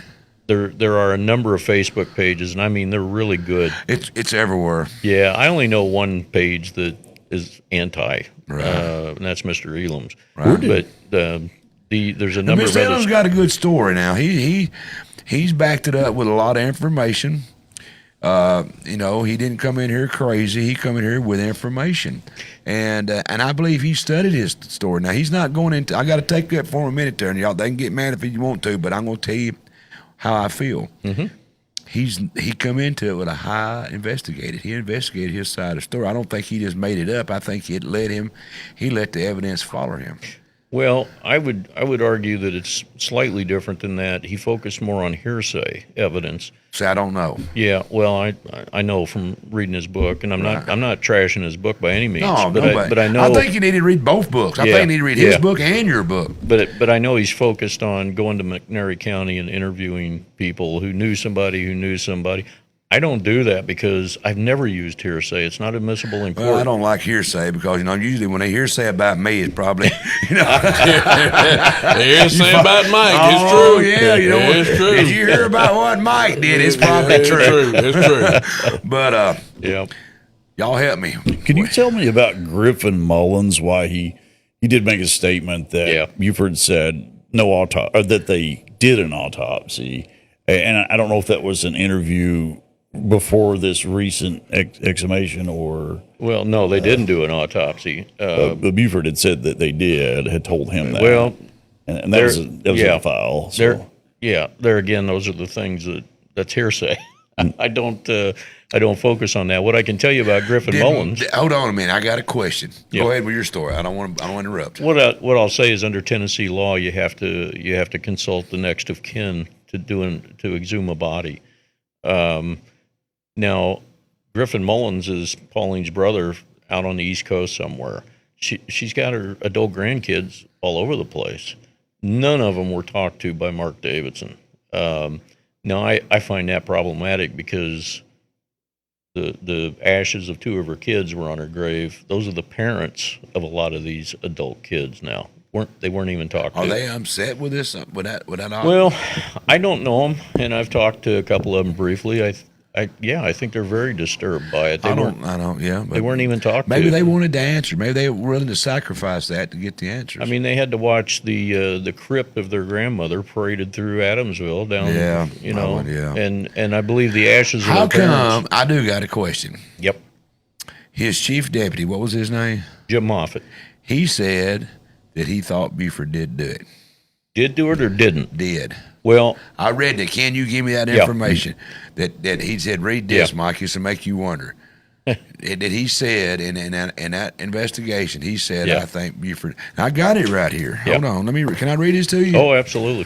There are a number of Facebook pages, and I mean they're really good. It's everywhere. Yeah, I only know one page that is anti, right. And that's Mr. Elam's. Right. But there's a number of others. Mr. Elam's got a good story now. He's backed it up with a lot of information. He didn't come in here crazy. He come in here with information, and I believe he studied his story. Now he's not going into. I got to take that for a minute there, and y'all they can get mad if you want to, but I'm going to tell you how I feel. Mm-hmm. He come into it with a high investigated. He investigated his side of the story. I don't think he just made it up. I think he let the evidence follow him. Well, I would argue that it's slightly different than that. He focused more on hearsay evidence. See, I don't know. Yeah, well, I know from reading his book, and I'm not trashing his book by any means. No, but I know. I think you need to read both books. I think you need to read his book and your book. But I know he's focused on going to McNairy County and interviewing people who knew somebody who knew somebody. I don't do that because I've never used hearsay. It's not admissible in court. Well, I don't like hearsay because, usually when they hearsay about me, it's probably, Hearsay about Mike. It's true. Yeah, it's true. Did you hear about what Mike did? It's probably true. It's true. But, y'all help me. Can you tell me about Griffin Mullins, why he did make a statement that Buford said that they did an autopsy, and I don't know if that was an interview before this recent exhumation or... Well, no, they didn't do an autopsy. But Buford had said that they had told him that. Well... And that was in the file. So. There again, those are the things that's hearsay. I don't focus on that. What I can tell you about Griffin Mullins... Hold on a minute. I got a question. Go ahead with your story. I don't want to interrupt. What I'll say is under Tennessee law, you have to consult the next of kin to exhume a body. Now, Griffin Mullins is Pauline's brother out on the East Coast somewhere. She's got her adult grandkids all over the place. None of them were talked to by Mark Davidson. Now, I find that problematic because the ashes of two of her kids were on her grave. Those are the parents of a lot of these adult kids now. They weren't even talked to. Are they upset with this? With that Well, I don't know them, and I've talked to a couple of them briefly. I think they're very disturbed by it. They weren't even talked to. Maybe they wanted the answer. Maybe they were willing to sacrifice that to get the answers. I mean, they had to watch the crypt of their grandmother paraded through Adamsville down, and I believe the ashes of their parents. I do got a question. Yep. His chief deputy, what was his name? Jim Moffitt. He said that he thought Buford did do it. Did do it or didn't? Did. Well, I read that. Can you give me that information? That he said, read this, Mike. It's to make you wonder. That he said in that investigation, he said, I think Buford. I got it right here. Hold on. Can I read this to you? Oh, absolutely.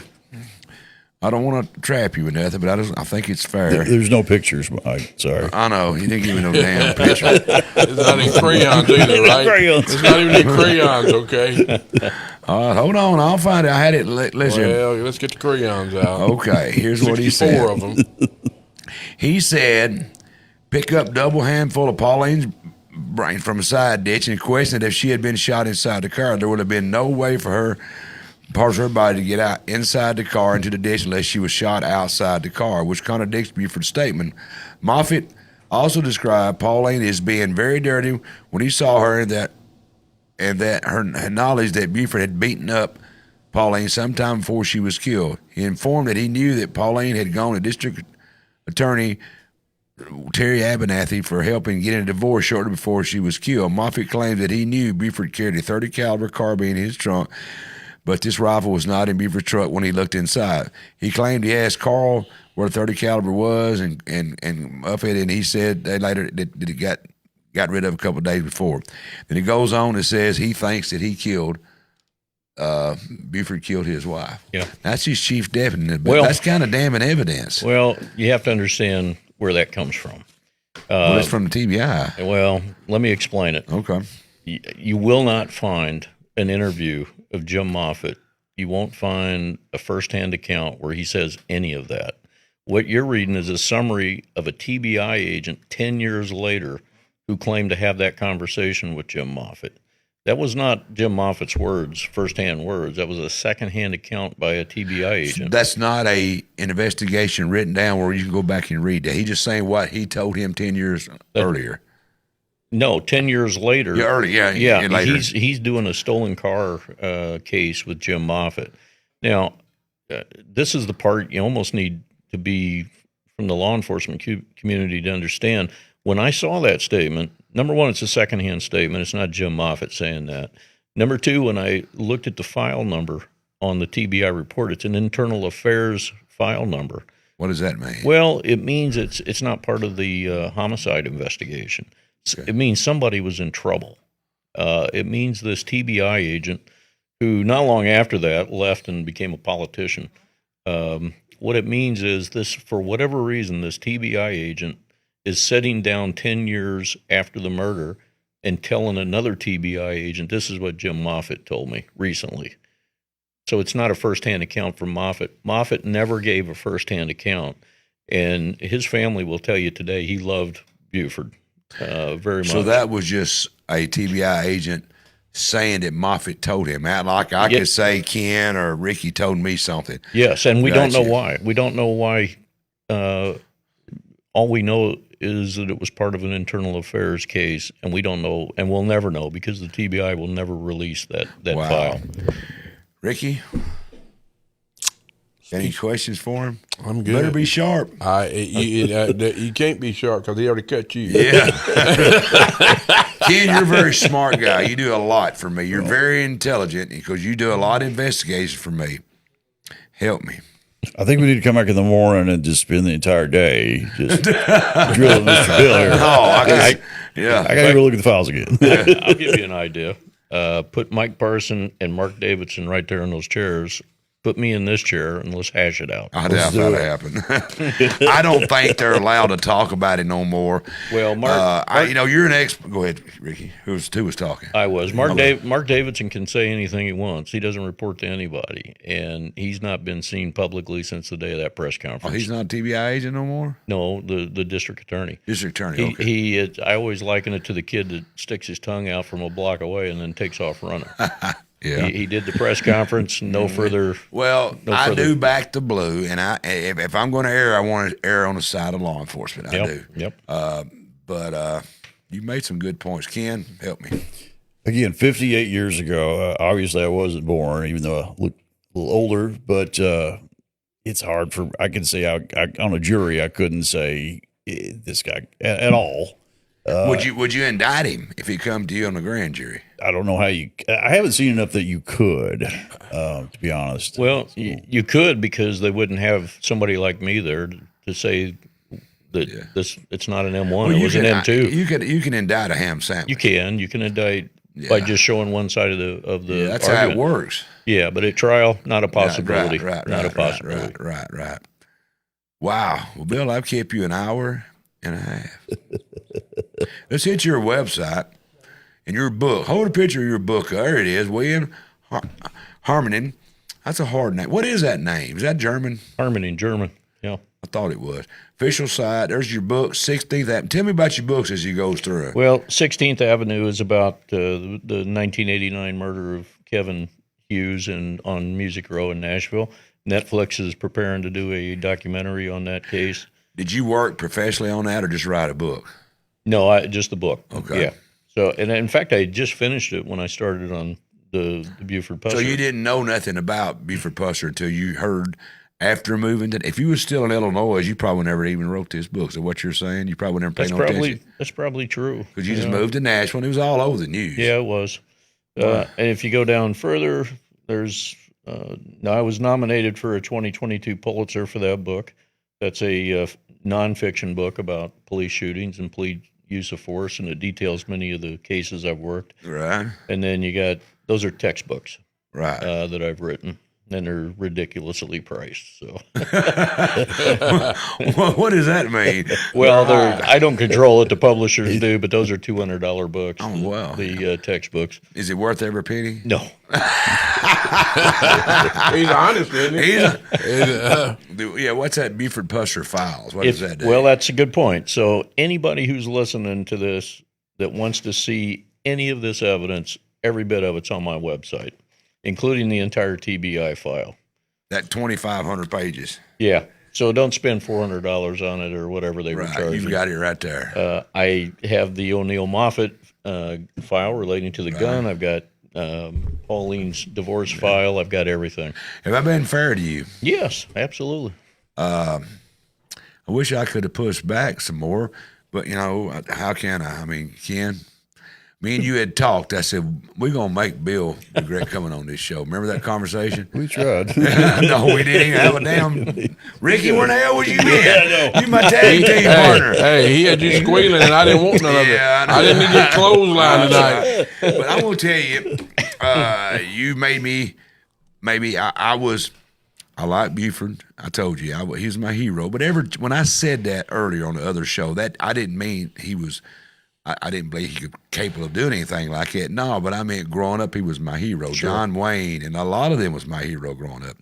I don't want to trap you with nothing, but I think it's fair. There's no pictures, Mike. Sorry. I know. You didn't give me no damn picture. It's not in crayons either, right? It's not even in crayons, okay? Hold on. I'll find it. I had it. Listen. Well, let's get the crayons out. Okay. Here's what he said. 64 of them. He said, pick up double handful of Pauline's brain from a side ditch and questioned if she had been shot inside the car. There would have been no way for her parts of her body to get out inside the car into the ditch unless she was shot outside the car, which contradicts Buford's statement. Moffitt also described Pauline as being very dirty when he saw her, and that her knowledge that Buford had beaten up Pauline sometime before she was killed. He informed that he knew that Pauline had gone to District Attorney Terry Abernathy for helping get a divorce shortly before she was killed. Moffitt claimed that he knew Buford carried a .30 caliber carbine in his trunk, but this rifle was not in Buford's truck when he looked inside. He claimed he asked Carl where the .30 caliber was, and Moffitt, and he said they later that it got rid of a couple of days before. Then he goes on and says he thinks that he killed Buford killed his wife. Yeah, that's his chief deputy. But that's kind of damning evidence. Well, you have to understand where that comes from. It's from the TBI. Well, let me explain it. Okay. You will not find an interview of Jim Moffitt. You won't find a firsthand account where he says any of that. What you're reading is a summary of a TBI agent 10 years later who claimed to have that conversation with Jim Moffitt. That was not Jim Moffitt's words, firsthand words. That was a secondhand account by a TBI agent. That's not an investigation written down where you can go back and read that. He's just saying what he told him 10 years earlier. No, 10 years later. Yeah, later. He's doing a stolen car case with Jim Moffitt. Now, this is the part you almost need to be from the law enforcement community to understand. When I saw that statement, number one, it's a secondhand statement. It's not Jim Moffitt saying that. Number two, when I looked at the file number on the TBI report, it's an internal affairs file number. What does that mean? Well, it means it's not part of the homicide investigation. Okay. It means somebody was in trouble. It means this TBI agent who not long after that left and became a politician. What it means is this, for whatever reason, this TBI agent is sitting down 10 years after the murder and telling another TBI agent, this is what Jim Moffitt told me recently. So it's not a firsthand account from Moffitt. Moffitt never gave a firsthand account. And his family will tell you today he loved Buford very much. So that was just a TBI agent saying that Moffitt told him. Like I could say Ken or Ricky told me something. Yes, and we don't know why. We don't know why. All we know is that it was part of an internal affairs case, and we don't know, and we'll never know because the TBI will never release that file. Ricky? Any questions for him? I'm good. Better be sharp. You can't be sharp because he already cut you. Yeah. Ken, you're a very smart guy. You do a lot for me. You're very intelligent because you do a lot of investigation for me. Help me. I think we need to come back in the morning and just spend the entire day just drilling Mr. Bill here. I got to go look at the files again. I'll give you an idea. Put Mike Parson and Mark Davidson right there in those chairs. Put me in this chair and let's hash it out. I doubt that'll happen. I don't think they're allowed to talk about it no more. Well, Mark, you're an expert. Go ahead, Ricky. Who was talking? I was. Mark Davidson can say anything he wants. He doesn't report to anybody, and he's not been seen publicly since the day of that press conference. Oh, he's not a TBI agent no more? No, the district attorney. District attorney. Okay. I always liken it to the kid that sticks his tongue out from a block away and then takes off running. Yeah, he did the press conference. No further. Well, I do back the blue, and if I'm going to err, I want to err on the side of law enforcement. I do. Yep. But you made some good points. Ken, help me. Again, 58 years ago. Obviously, I wasn't born, even though I look a little older. But it's hard for. I can say on a jury, I couldn't say this guy at all. Would you indict him if he come to you on the grand jury? I don't know how you. I haven't seen enough that you could, to be honest. Well, you could because they wouldn't have somebody like me there to say that this. It's not an M1. Well, it was an M2. You can indict a ham sandwich. You can indict by just showing one side of the. Yeah, that's argument. how it works. Yeah, but at trial, not a possibility. Right. Wow. Well, Bill, I've kept you an hour and a half. Let's hit your website and your book. Hold a picture of your book. There it is, William Harmaning. That's a hard name. What is that name? Is that German? Harmaning, German. Yeah. I thought it was. Official site. There's your book, 16th Avenue. Tell me about your books as you go through. Well, 16th Avenue is about the 1989 murder of Kevin Hughes on Music Row in Nashville. Netflix is preparing to do a documentary on that case. Did you work professionally on that or just write a book? No, just the book. Okay. Yeah. So, and in fact, I just finished it when I started on the Buford Pusser. So you didn't know nothing about Buford Pusser until you heard after moving to. If you were still in Illinois, you probably never even wrote this book. So what you're saying, you probably never paid no attention. That's probably true. Because you just moved to Nashville, and it was all over the news. Yeah, it was. And if you go down further, there's. I was nominated for a 2022 Pulitzer for that book. That's a nonfiction book about police shootings and police use of force, and it details many of the cases I've worked. Right. And then those are textbooks. Right. That I've written, and they're ridiculously priced. So. What does that mean? Well, I don't control it. The publishers do, but those are $200 books. Oh, wow. The textbooks. Is it worth every penny? No. He's honest, isn't he? Yeah, what's that Buford Pusser files? What does that do? Well, that's a good point. So anybody who's listening to this that wants to see any of this evidence, every bit of it's on my website, including the entire TBI file. That 2,500 pages. Yeah. So don't spend $400 on it or whatever they were charging. You've got it right there. I have the O'Neill Moffitt file relating to the gun. I've got Pauline's divorce file. I've got everything. Have I been fair to you? Yes, absolutely. I wish I could have pushed back some more, but how can I? I mean, Ken, Me and you had talked. I said, we're going to make Bill regret coming on this show. Remember that conversation? We tried. No, we didn't even have a damn. Ricky, where the hell was you in? You my tag team partner. Hey, he had you squealing, and I didn't want none of it. I didn't need your clothesline tonight. But I'm going to tell you, you made me, I like Buford. I told you, he was my hero. But when I said that earlier on the other show, that I didn't mean he was, I didn't believe he was capable of doing anything like that. No, but I meant growing up, he was my hero. Sure. John Wayne, and a lot of them was my hero growing up.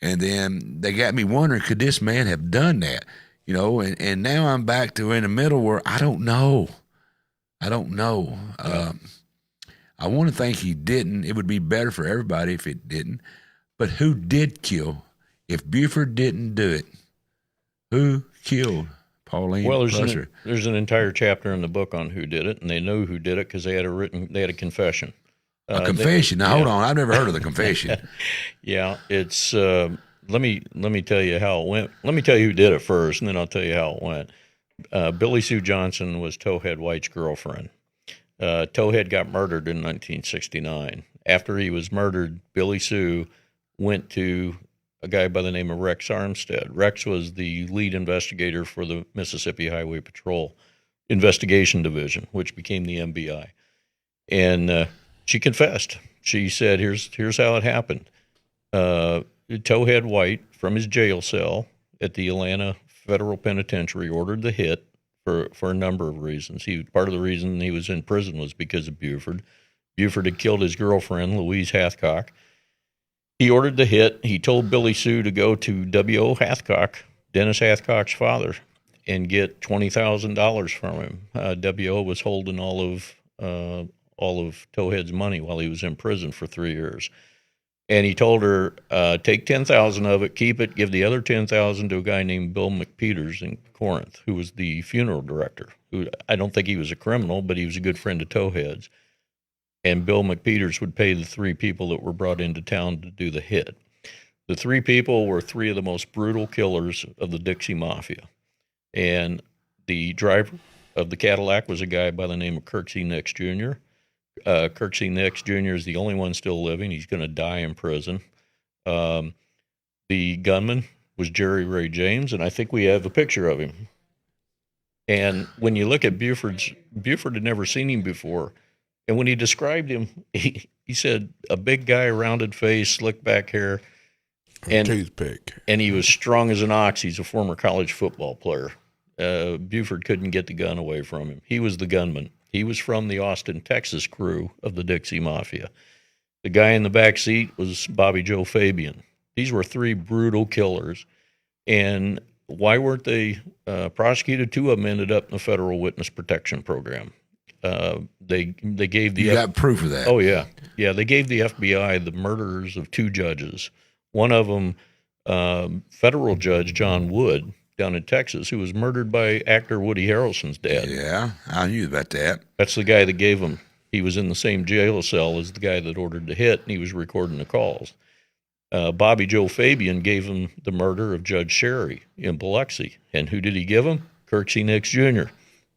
And then they got me wondering, could this man have done that? You know, and now I'm back to in the middle where I don't know. I want to think he didn't. It would be better for everybody if it didn't. But who did kill? If Buford didn't do it, who killed Pauline Pusser? There's an entire chapter in the book on who did it, and they know who did it because they had a confession. A confession. Now hold on, I've never heard of the confession. Yeah, it's. Let me tell you how it went. Let me tell you who did it first, and then I'll tell you how it went. Billy Sue Johnson was Towhead White's girlfriend. Towhead got murdered in 1969. After he was murdered, Billy Sue went to a guy by the name of Rex Armstead. Rex was the lead investigator for the Mississippi Highway Patrol Investigation Division, which became the MBI. And she confessed. She said, here's how it happened. Towhead White, from his jail cell at the Atlanta Federal Penitentiary, ordered the hit for a number of reasons. Part of the reason he was in prison was because of Buford. Buford had killed his girlfriend, Louise Hathcock. He ordered the hit. He told Billy Sue to go to W.O. Hathcock, Dennis Hathcock's father, and get $20,000 from him. W.O. was holding all of Towhead's money while he was in prison for 3 years. And he told her, take $10,000 of it, keep it, give the other $10,000 to a guy named Bill McPeters in Corinth, who was the funeral director. Who I don't think he was a criminal, but he was a good friend of Towhead's. And Bill McPeters would pay the 3 people that were brought into town to do the hit. The 3 people were 3 of the most brutal killers of the Dixie Mafia. And the driver of the Cadillac was a guy by the name of Kirksey Nix Jr. Kirksey Nix Jr. is the only one still living. He's going to die in prison. The gunman was Jerry Ray James, and I think we have a picture of him. And when you look at Buford had never seen him before. And when he described him, he said a big guy, rounded face, slick back hair, and toothpick. And he was strong as an ox. He's a former college football player. Buford couldn't get the gun away from him. He was the gunman. He was from the Austin, Texas crew of the Dixie Mafia. The guy in the back seat was Bobby Joe Fabian. These were 3 brutal killers. And why weren't they prosecuted? 2 of them ended up in the Federal Witness Protection Program. They gave the... You got proof of that? Oh, yeah. Yeah, they gave the FBI the murders of 2 judges. One of them, federal judge John Wood, down in Texas, who was murdered by actor Woody Harrelson's dad. Yeah, I knew about that. That's the guy that gave him... He was in the same jail cell as the guy that ordered the hit, and he was recording the calls. Bobby Joe Fabian gave him the murder of Judge Sherry in Biloxi. And who did he give him? Kirksey Nix Jr.,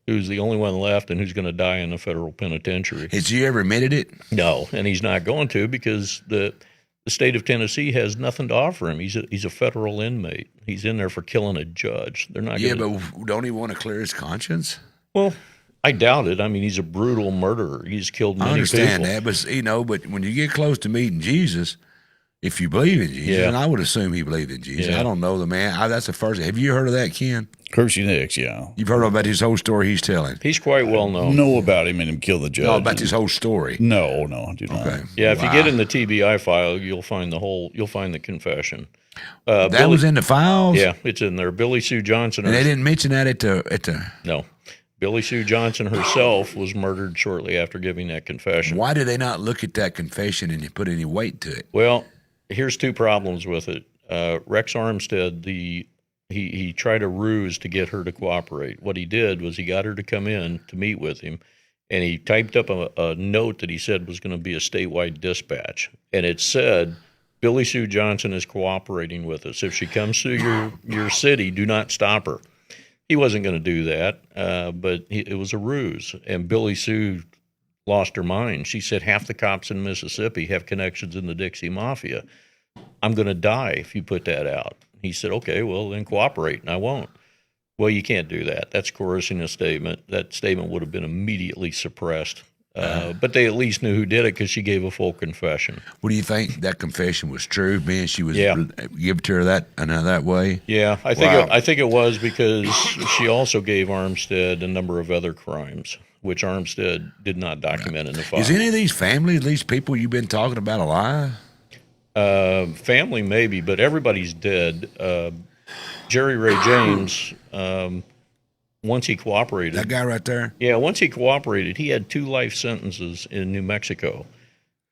who's the only one left and who's going to die in a federal penitentiary. Has he ever admitted it? No, and he's not going to because the state of Tennessee has nothing to offer him. He's a federal inmate. He's in there for killing a judge. They're not. Yeah, but don't he want to clear his conscience? Well, I doubt it. I mean, he's a brutal murderer. He's killed many people. I understand that, but when you get close to meeting Jesus, if you believe in Jesus, and I would assume he believed in Jesus. Yeah. I don't know the man. That's the first. Have you heard of that, Ken? Kirksey Nix, yeah. You've heard about his whole story he's telling? He's quite well known. Know about him and him kill the judge. No, about his whole story. No, I do not. Okay. Yeah, if you get in the TBI file, you'll find the confession. That was in the files? Yeah, it's in there. Billy Sue Johnson. And they didn't mention that at the... No. Billy Sue Johnson herself was murdered shortly after giving that confession. Why did they not look at that confession and put any weight to it? Well, here's 2 problems with it. Rex Armstead, he tried a ruse to get her to cooperate. What he did was he got her to come in to meet with him, and he typed up a note that he said was going to be a statewide dispatch. And it said, Billy Sue Johnson is cooperating with us. If she comes to your city, do not stop her. He wasn't going to do that, but it was a ruse. And Billy Sue lost her mind. She said half the cops in Mississippi have connections in the Dixie Mafia. I'm going to die if you put that out. He said, okay, well, then cooperate, and I won't. Well, you can't do that. That's coercing a statement. That statement would have been immediately suppressed. But they at least knew who did it because she gave a full confession. What do you think? That confession was true, being she was give to her that way? Yeah, I think it was because she also gave Armstead a number of other crimes, which Armstead did not document in the file. Is any of these family, these people you've been talking about, alive? Family maybe, but everybody's dead. Jerry Ray James, once he cooperated. That guy right there? Yeah, once he cooperated, he had 2 life sentences in New Mexico.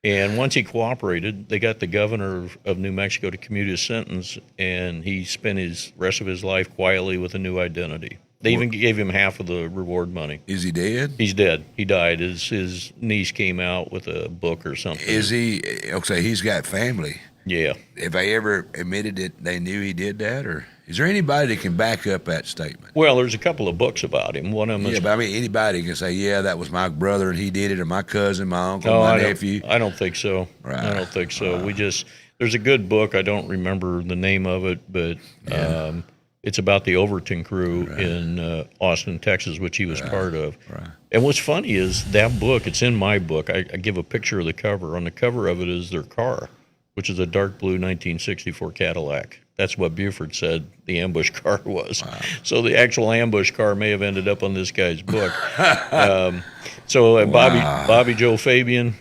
And once he cooperated, they got the governor of New Mexico to commute his sentence, and he spent his rest of his life quietly with a new identity. They even gave him half of the reward money. Is he dead? He's dead. He died. His niece came out with a book or something. Is he? Okay, he's got family. Yeah. Have they ever admitted that they knew he did that, or is there anybody that can back up that statement? Well, there's a couple of books about him. One of them is... Yeah, but I mean, anybody can say, yeah, that was my brother and he did it, or my cousin, my uncle, my nephew. I don't think so. Right. I don't think so. There's a good book. I don't remember the name of it, but it's about the Overton crew in Austin, Texas, which he was part of. Right. And what's funny is that book, it's in my book. I give a picture of the cover. On the cover of it is their car, which is a dark blue 1964 Cadillac. That's what Buford said the ambush car was. Wow. So the actual ambush car may have ended up on this guy's book. Bobby Joe Fabian,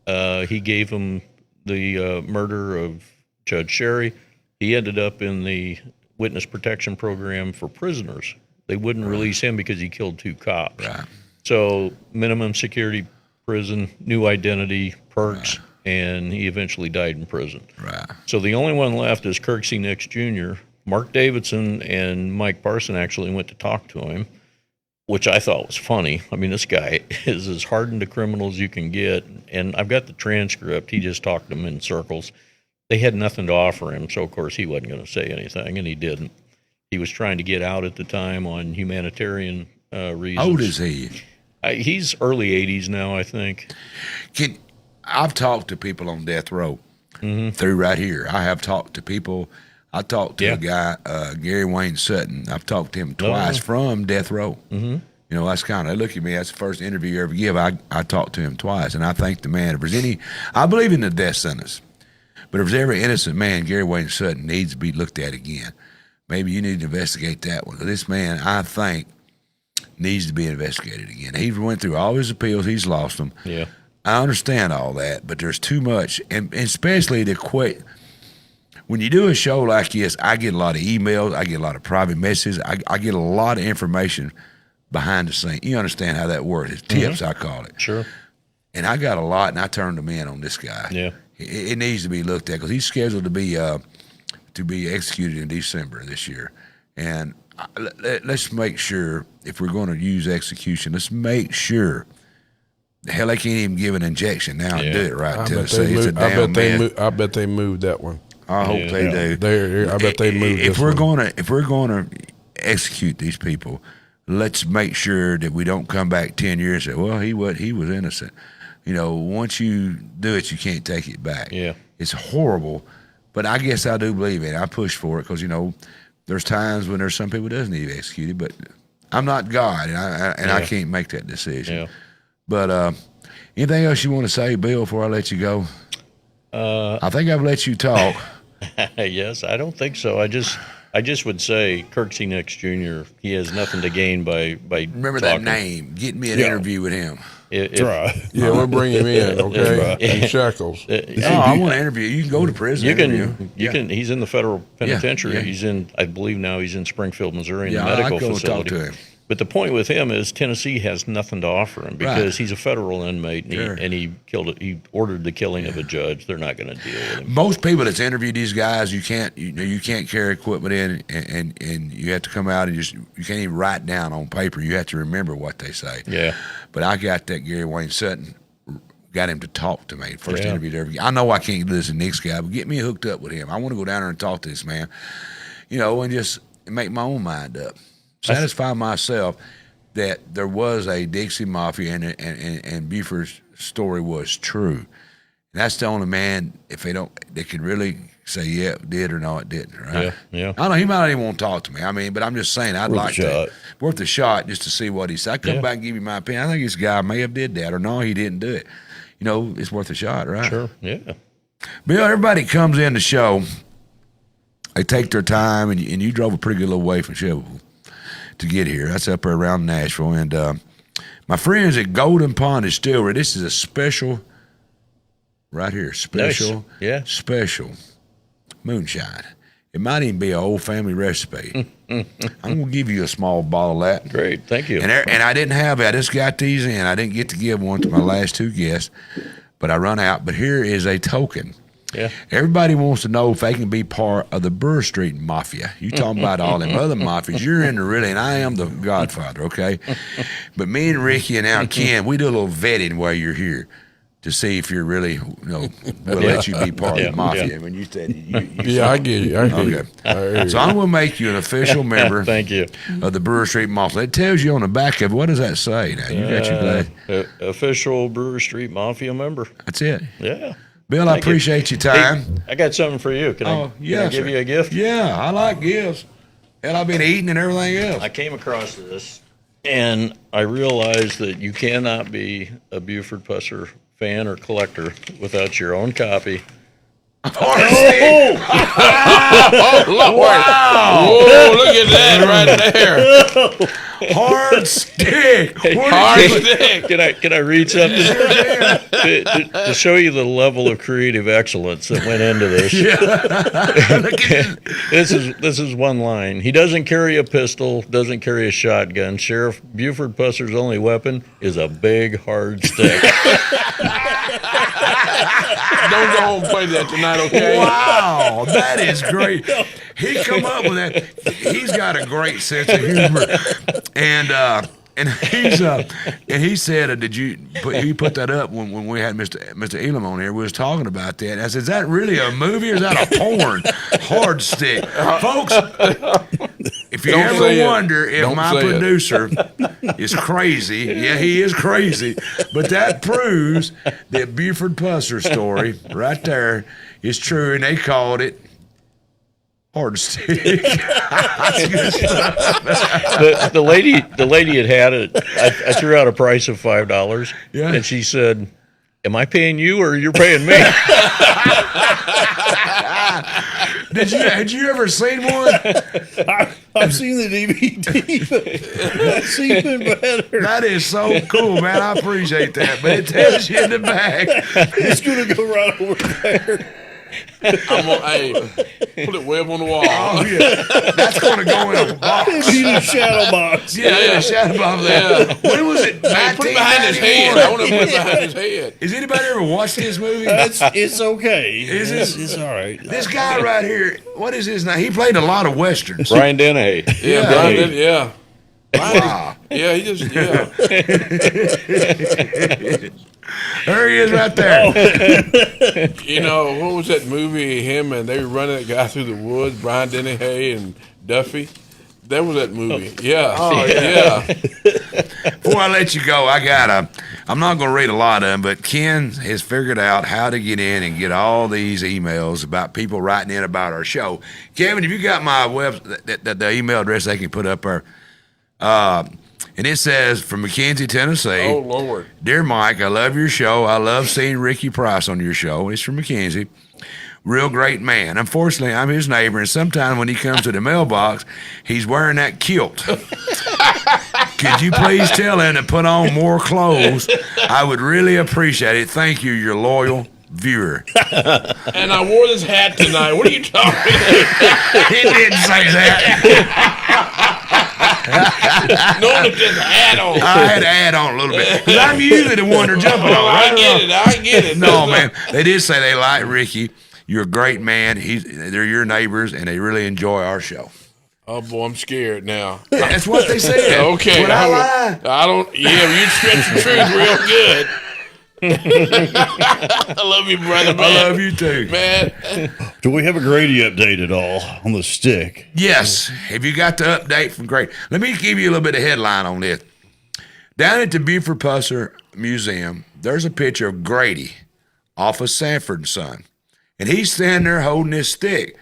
he gave him the murder of Judge Sherry. He ended up in the witness protection program for prisoners. They wouldn't release him because he killed 2 cops. Right. So minimum security prison, new identity, perks. Right. And he eventually died in prison. Right. So the only one left is Kirksey Nix Jr. Mark Davidson and Mike Parson actually went to talk to him, which I thought was funny. I mean, this guy is as hardened a criminal as you can get, and I've got the transcript. He just talked to them in circles. They had nothing to offer him, so of course he wasn't going to say anything, and he didn't. He was trying to get out at the time on humanitarian reasons. How old is he? He's early 80s now, I think. I've talked to people on death row through right here. I have talked to people. I talked to a guy, Gary Wayne Sutton. I've talked to him twice from death row. Mm-hmm. You know, that's kind of, look at me, that's the first interview you ever give. I talked to him twice, and I thank the man. If there's I believe in the death sentence, but if there's ever innocent man, Gary Wayne Sutton needs to be looked at again. Maybe you need to investigate that one. This man, I think, needs to be investigated again. He went through all his appeals. He's lost them. Yeah. I understand all that, but there's too much, and especially when you do a show like this, I get a lot of emails, I get a lot of private messages, I get a lot of information behind the scenes. You understand how that works. It's tips, I call it. Sure. And I got a lot, and I turned them in on this guy. Yeah. It needs to be looked at because he's scheduled to be executed in December this year. And let's make sure, if we're going to use execution, let's make sure. Hell, they can't even give an injection now and do it right. I bet they moved that one. I hope they do. I bet they moved. If we're going to execute these people, let's make sure that we don't come back 10 years and say, well, he was innocent. You know, once you do it, you can't take it back. Yeah, it's horrible, but I guess I do believe it. I push for it because there's times when there's some people who doesn't need to be executed, but I'm not God, and I can't make that decision. Yeah. But anything else you want to say, Bill, before I let you go? I think I've let you talk. Yes, I don't think so. I just would say Kirksey Nix Jr., he has nothing to gain by remember talking. That name. Get me an interview with him. We'll bring him in, okay? In shackles. I want to interview. You can go to prison. You can. He's in the federal penitentiary. Yeah. He's in, I believe now he's in Springfield, Missouri, in the medical facility. Talk to him. But the point with him is Tennessee has nothing to offer him because he's a federal inmate and he killed it. He ordered the killing of a judge. They're not going to deal with him. Most people that's interviewed these guys, you can't carry equipment in, and you have to come out and you can't even write down on paper. You have to remember what they say. Yeah. But I got that Gary Wayne Sutton, got him to talk to me. First interview ever. I know I can't do this in Nick's guy, but get me hooked up with him. I want to go down there and talk to this man, and just make my own mind up. Satisfy myself. that there was a Dixie Mafia and Buford's story was true. And that's the only man, if they could really say, yeah, it did or no, it didn't, right? Yeah. I don't know, he might not even want to talk to me. I mean, but I'm just saying, I'd like to. Worth a shot just to see what he said. I come back and give you my opinion. I think this guy may have did that or no, he didn't do it. You know, it's worth a shot, right? Sure, yeah. Bill, everybody comes in the show, they take their time, and you drove a pretty good little way from Chevrolet to get here. That's up there around Nashville. And my friends at Golden Pond Distillery, this is a special, right here, special moonshine. It might even be an old family recipe. I'm going to give you a small bottle of that. Great, thank you. And I didn't have it. I just got these in. I didn't get to give one to my last two guests, but I run out. But here is a token. Yeah. Everybody wants to know if they can be part of the Burr Street Mafia. You talking about all them other mafias. You're in the really, and I am the godfather, okay? But me and Ricky and now Ken, we do a little vetting while you're here to see if you're really, we'll let you be part of the mafia. When you said you I get you. Okay. So I'm going to make you an official member Thank you. of the Brewer Street Mafia. It tells you on the back of it. What does that say now? You got your glad. Official Brewer Street Mafia member. That's it. Yeah. Bill, I appreciate your time. Hey, I got something for you. Can I give you a gift? Yeah, I like gifts. And I've been eating and everything else. I came across this, and I realized that you cannot be a Buford Pusser fan or collector without your own copy. Oh, Lord. Wow. Whoa, look at that right there. Hard stick. Hard stick. Can I read something? to show you the level of creative excellence that went into this. This is one line. He doesn't carry a pistol, doesn't carry a shotgun. Sheriff Buford Pusser's only weapon is a big hard stick. Don't go home and play that tonight, okay? Wow, that is great. He come up with that. He's got a great sense of humor, and he said, "Did you put that up when we had Mr. Elam on here? We was talking about that." And I said, "Is that really a movie or is that a porn?" Hard stick, folks. If you ever wonder if my producer is crazy, yeah, he is crazy. But that proves that Buford Pusser story right there is true, and they called it hard stick. the lady had it. I threw out a price of $5. Yeah. And she said, "Am I paying you or you're paying me?" Had you ever seen one? I've seen the DVD, but that seems better. That is so cool, man. I appreciate that. But it tells you in the back. It's going to go right over there. Put it web on the wall. Oh, yeah. That's going to go in a box. Maybe in a shadow box. Yeah, shadow box there. When was it? Put it behind his head. I want to put it behind his head. Has anybody ever watched this movie? It's okay. It's all right. This guy right here, what is his name? He played a lot of westerns. Brian Dennehy. Yeah. Wow. Yeah, he just, There he is right there. What was that movie, him and they were running that guy through the woods, Brian Dennehy and Duffy? That was that movie. Yeah. Oh, yeah. Before I let you go, I'm not going to read a lot of them, but Ken has figured out how to get in and get all these emails about people writing in about our show. Kevin, have you got my the email address they can put up there? And it says, from McKenzie, Tennessee. Oh, Lord. Dear Mike, I love your show. I love seeing Ricky Price on your show. It's from McKenzie. Real great man. Unfortunately, I'm his neighbor, and sometimes when he comes to the mailbox, he's wearing that kilt. Could you please tell him to put on more clothes? I would really appreciate it. Thank you, your loyal viewer. And I wore this hat tonight. What are you talking about? He didn't say that. No, it's just hat on. I had to add on a little bit. Because I'm usually the one they're jumping on. I get it. No, man. They did say they like Ricky. You're a great man. They're your neighbors, and they really enjoy our show. Oh, boy, I'm scared now. That's what they said. Okay. Would I lie? I don't. Yeah, you stretch the truth real good. I love you, brother, man. I love you too, man. Do we have a Grady update at all on the stick? Yes. Have you got the update from Grady? Let me give you a little bit of headline on this. Down at the Buford Pusser Museum, there's a picture of Grady off of Sanford & Son. And he's standing there holding his stick.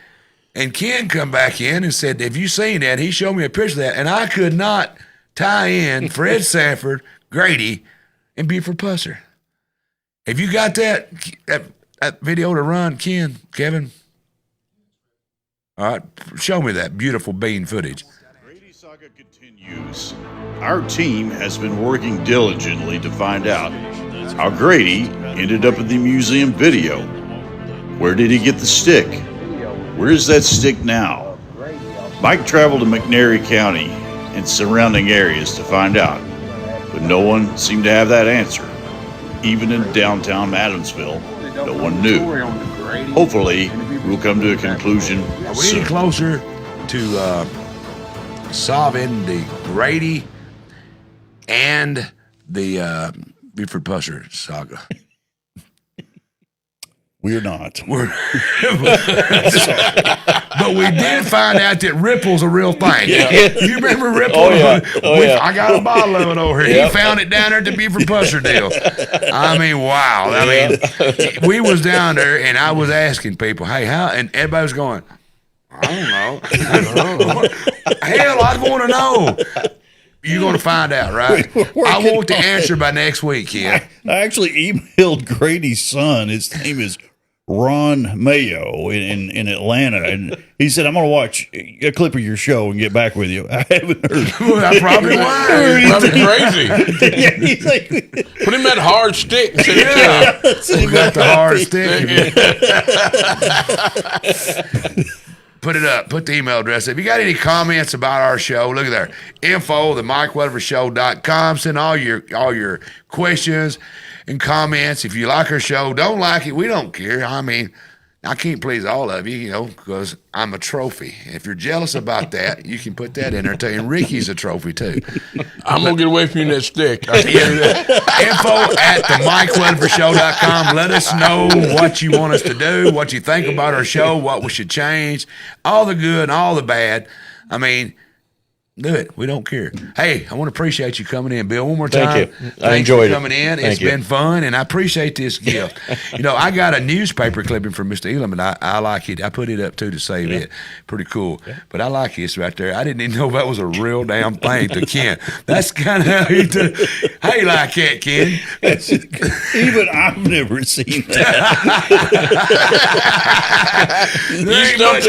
And Ken come back in and said, have you seen that? He showed me a picture of that. And I could not tie in Fred Sanford, Grady, and Buford Pusser. Have you got that video to run, Kevin? All right, show me that beautiful bean footage. Grady saga continues. Our team has been working diligently to find out how Grady ended up in the museum video. Where did he get the stick? Where is that stick now? Mike traveled to McNairy County and surrounding areas to find out, but no one seemed to have that answer. Even in downtown Adamsville, no one knew. Hopefully, we'll come to a conclusion Are we soon. any closer to solving the Grady and the Buford Pusser saga? We're not. But we did find out that Ripple's a real thing. Yeah. You remember Ripple? Oh, yeah. Oh, yeah. I got a bottle of it over here. Yep. He found it down there at the Buford Pusser deal. I mean, wow. I mean, we was down there, and I was asking people, hey, how? And everybody was going, I don't know. Hell, I want to know. You're going to find out, right? I want the answer by next week, kid. I actually emailed Grady's son. His name is Ron Mayo in Atlanta, and he said, I'm going to watch a clip of your show and get back with you. I haven't heard. Well, I probably was. Probably crazy. Yeah, he's like, Put him that hard stick. And send it to him. We got the hard stick. Put it up. Put the email address. If you got any comments about our show, look at there. Info, themikeweatherfordshow.com. Send all your questions and comments. If you like our show, don't like it, we don't care. I mean, I can't please all of you, because I'm a trophy. If you're jealous about that, you can put that in there too. And Ricky's a trophy too. I'm going to get away from you in that stick. Info at themikeweatherfordshow.com. Let us know what you want us to do, what you think about our show, what we should change, all the good and all the bad. I mean, do it. We don't care. Hey, I want to appreciate you coming in, Bill. One more time. Thank you. I enjoyed for coming in. It's been fun, and I appreciate this gift. I got a newspaper clipping from Mr. Elam, and I like it. I put it up, too, to save it. Pretty cool. Yeah. But I like this right there. I didn't even know that was a real damn thing to Ken. That's kind of how he did. How you like that, Ken? Even I've never seen that.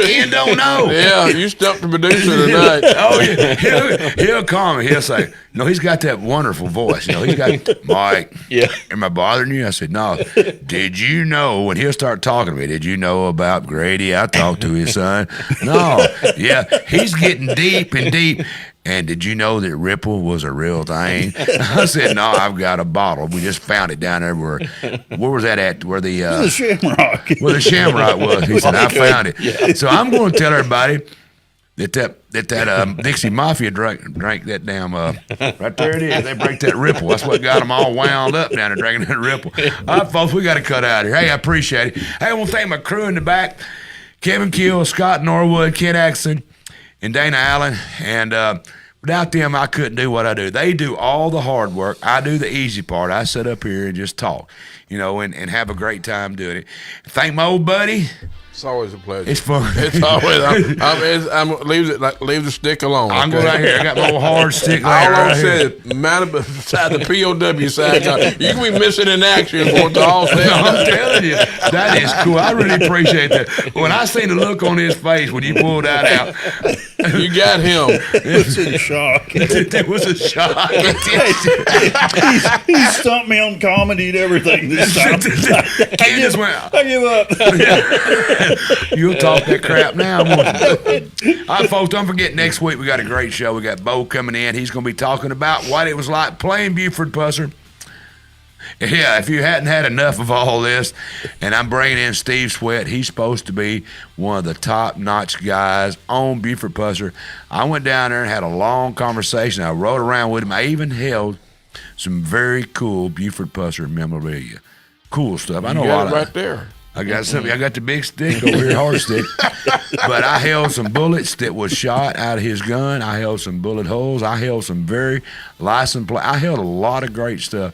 Ken don't know. Yeah, you stumped the producer tonight. Oh, yeah. He'll call me. He'll say, he's got that wonderful voice. He's got, Mike, am I bothering you? I said, no. Did you know, and he'll start talking to me, did you know about Grady? I talked to his son. No. Yeah, he's getting deep and deep. And did you know that Ripple was a real thing? I said, no, I've got a bottle. We just found it down there where was that at? Where the Shamrock. Where the Shamrock was. He said, I found it. Yeah. So I'm going to tell everybody that Dixie Mafia drank that damn right there it is. They break that Ripple. That's what got them all wound up down there drinking that Ripple. All right, folks, we got to cut out of here. Hey, I appreciate it. Hey, I want to thank my crew in the back: Kevin Keel, Scott Norwood, Ken Axon, and Dana Allen. And without them, I couldn't do what I do. They do all the hard work. I do the easy part. I sit up here and just talk, and have a great time doing it. Thank my old buddy. It's always a pleasure. It's fun. It's always. Leave the stick alone. I'm going right here. I got my old hard stick. All I said, man, beside the POW side, you can be missing in action for it's all said. No, I'm telling you, that is cool. I really appreciate that. When I seen the look on his face when you pulled that out, you got him. It was a shock. It was a shock. He stumped me on comedy and everything this time. I give up. You'll talk that crap now. All right, folks, don't forget, next week we got a great show. We got Bo coming in. He's going to be talking about what it was like playing Buford Pusser. Yeah, if you hadn't had enough of all this, and I'm bringing in Steve Sweat. He's supposed to be one of the top-notch guys on Buford Pusser. I went down there and had a long conversation. I rode around with him. I even held some very cool Buford Pusser memorabilia. Cool stuff. I know a lot of right there. I got something. I got the big stick over here, hard stick. But I held some bullets that was shot out of his gun. I held some bullet holes. I held some very license plate. I held a lot of great stuff,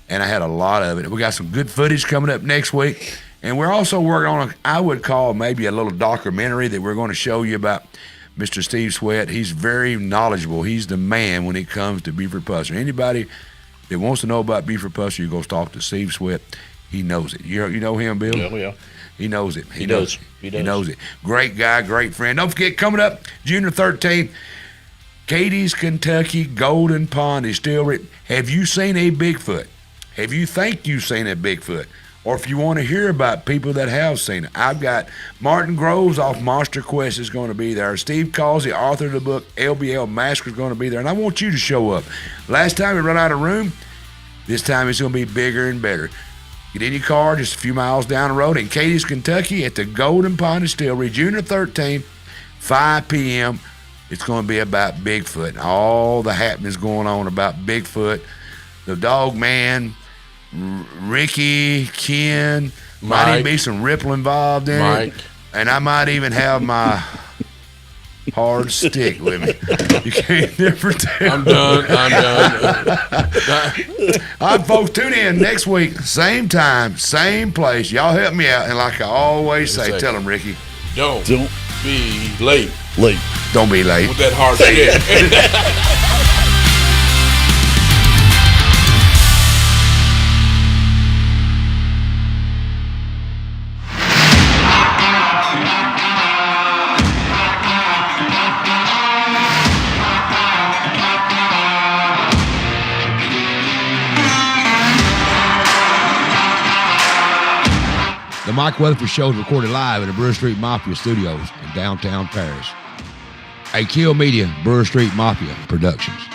and I had a lot of it. We got some good footage coming up next week, and we're also working on I would call maybe a little documentary that we're going to show you about Mr. Steve Sweat. He's very knowledgeable. He's the man when it comes to Buford Pusser. Anybody that wants to know about Buford Pusser, you go talk to Steve Sweat. He knows it. You know him, Bill? Oh, yeah. He knows it. He does. He knows it. Great guy, great friend. Don't forget, coming up June 13th, Katie's Kentucky Golden Pond is still written. Have you seen a Bigfoot? Have you think you've seen a Bigfoot? Or if you want to hear about people that have seen it, I've got Martin Groves off Monster Quest is going to be there. Steve Causey, author of the book LBL Massacre, is going to be there. And I want you to show up. Last time we run out of room. This time it's going to be bigger and better. Get in your car just a few miles down the road in Katie's, Kentucky at the Golden Pond Distillery, June 13th, 5 p.m. It's going to be about Bigfoot and all the happenings going on about Bigfoot, the dog man, Ricky, Ken, might even be some Ripple involved in it. And I might even have my hard stick with me. You can't never tell. I'm done. All right, folks, tune in next week, same time, same place. Y'all help me out. And like I always say, tell them, Ricky. Don't be late. Don't be late. With that hard stick. The Mike Weatherford Show is recorded live at the Brewer Street Mafia Studios in downtown Paris. A Kill Media, Brewer Street Mafia Productions.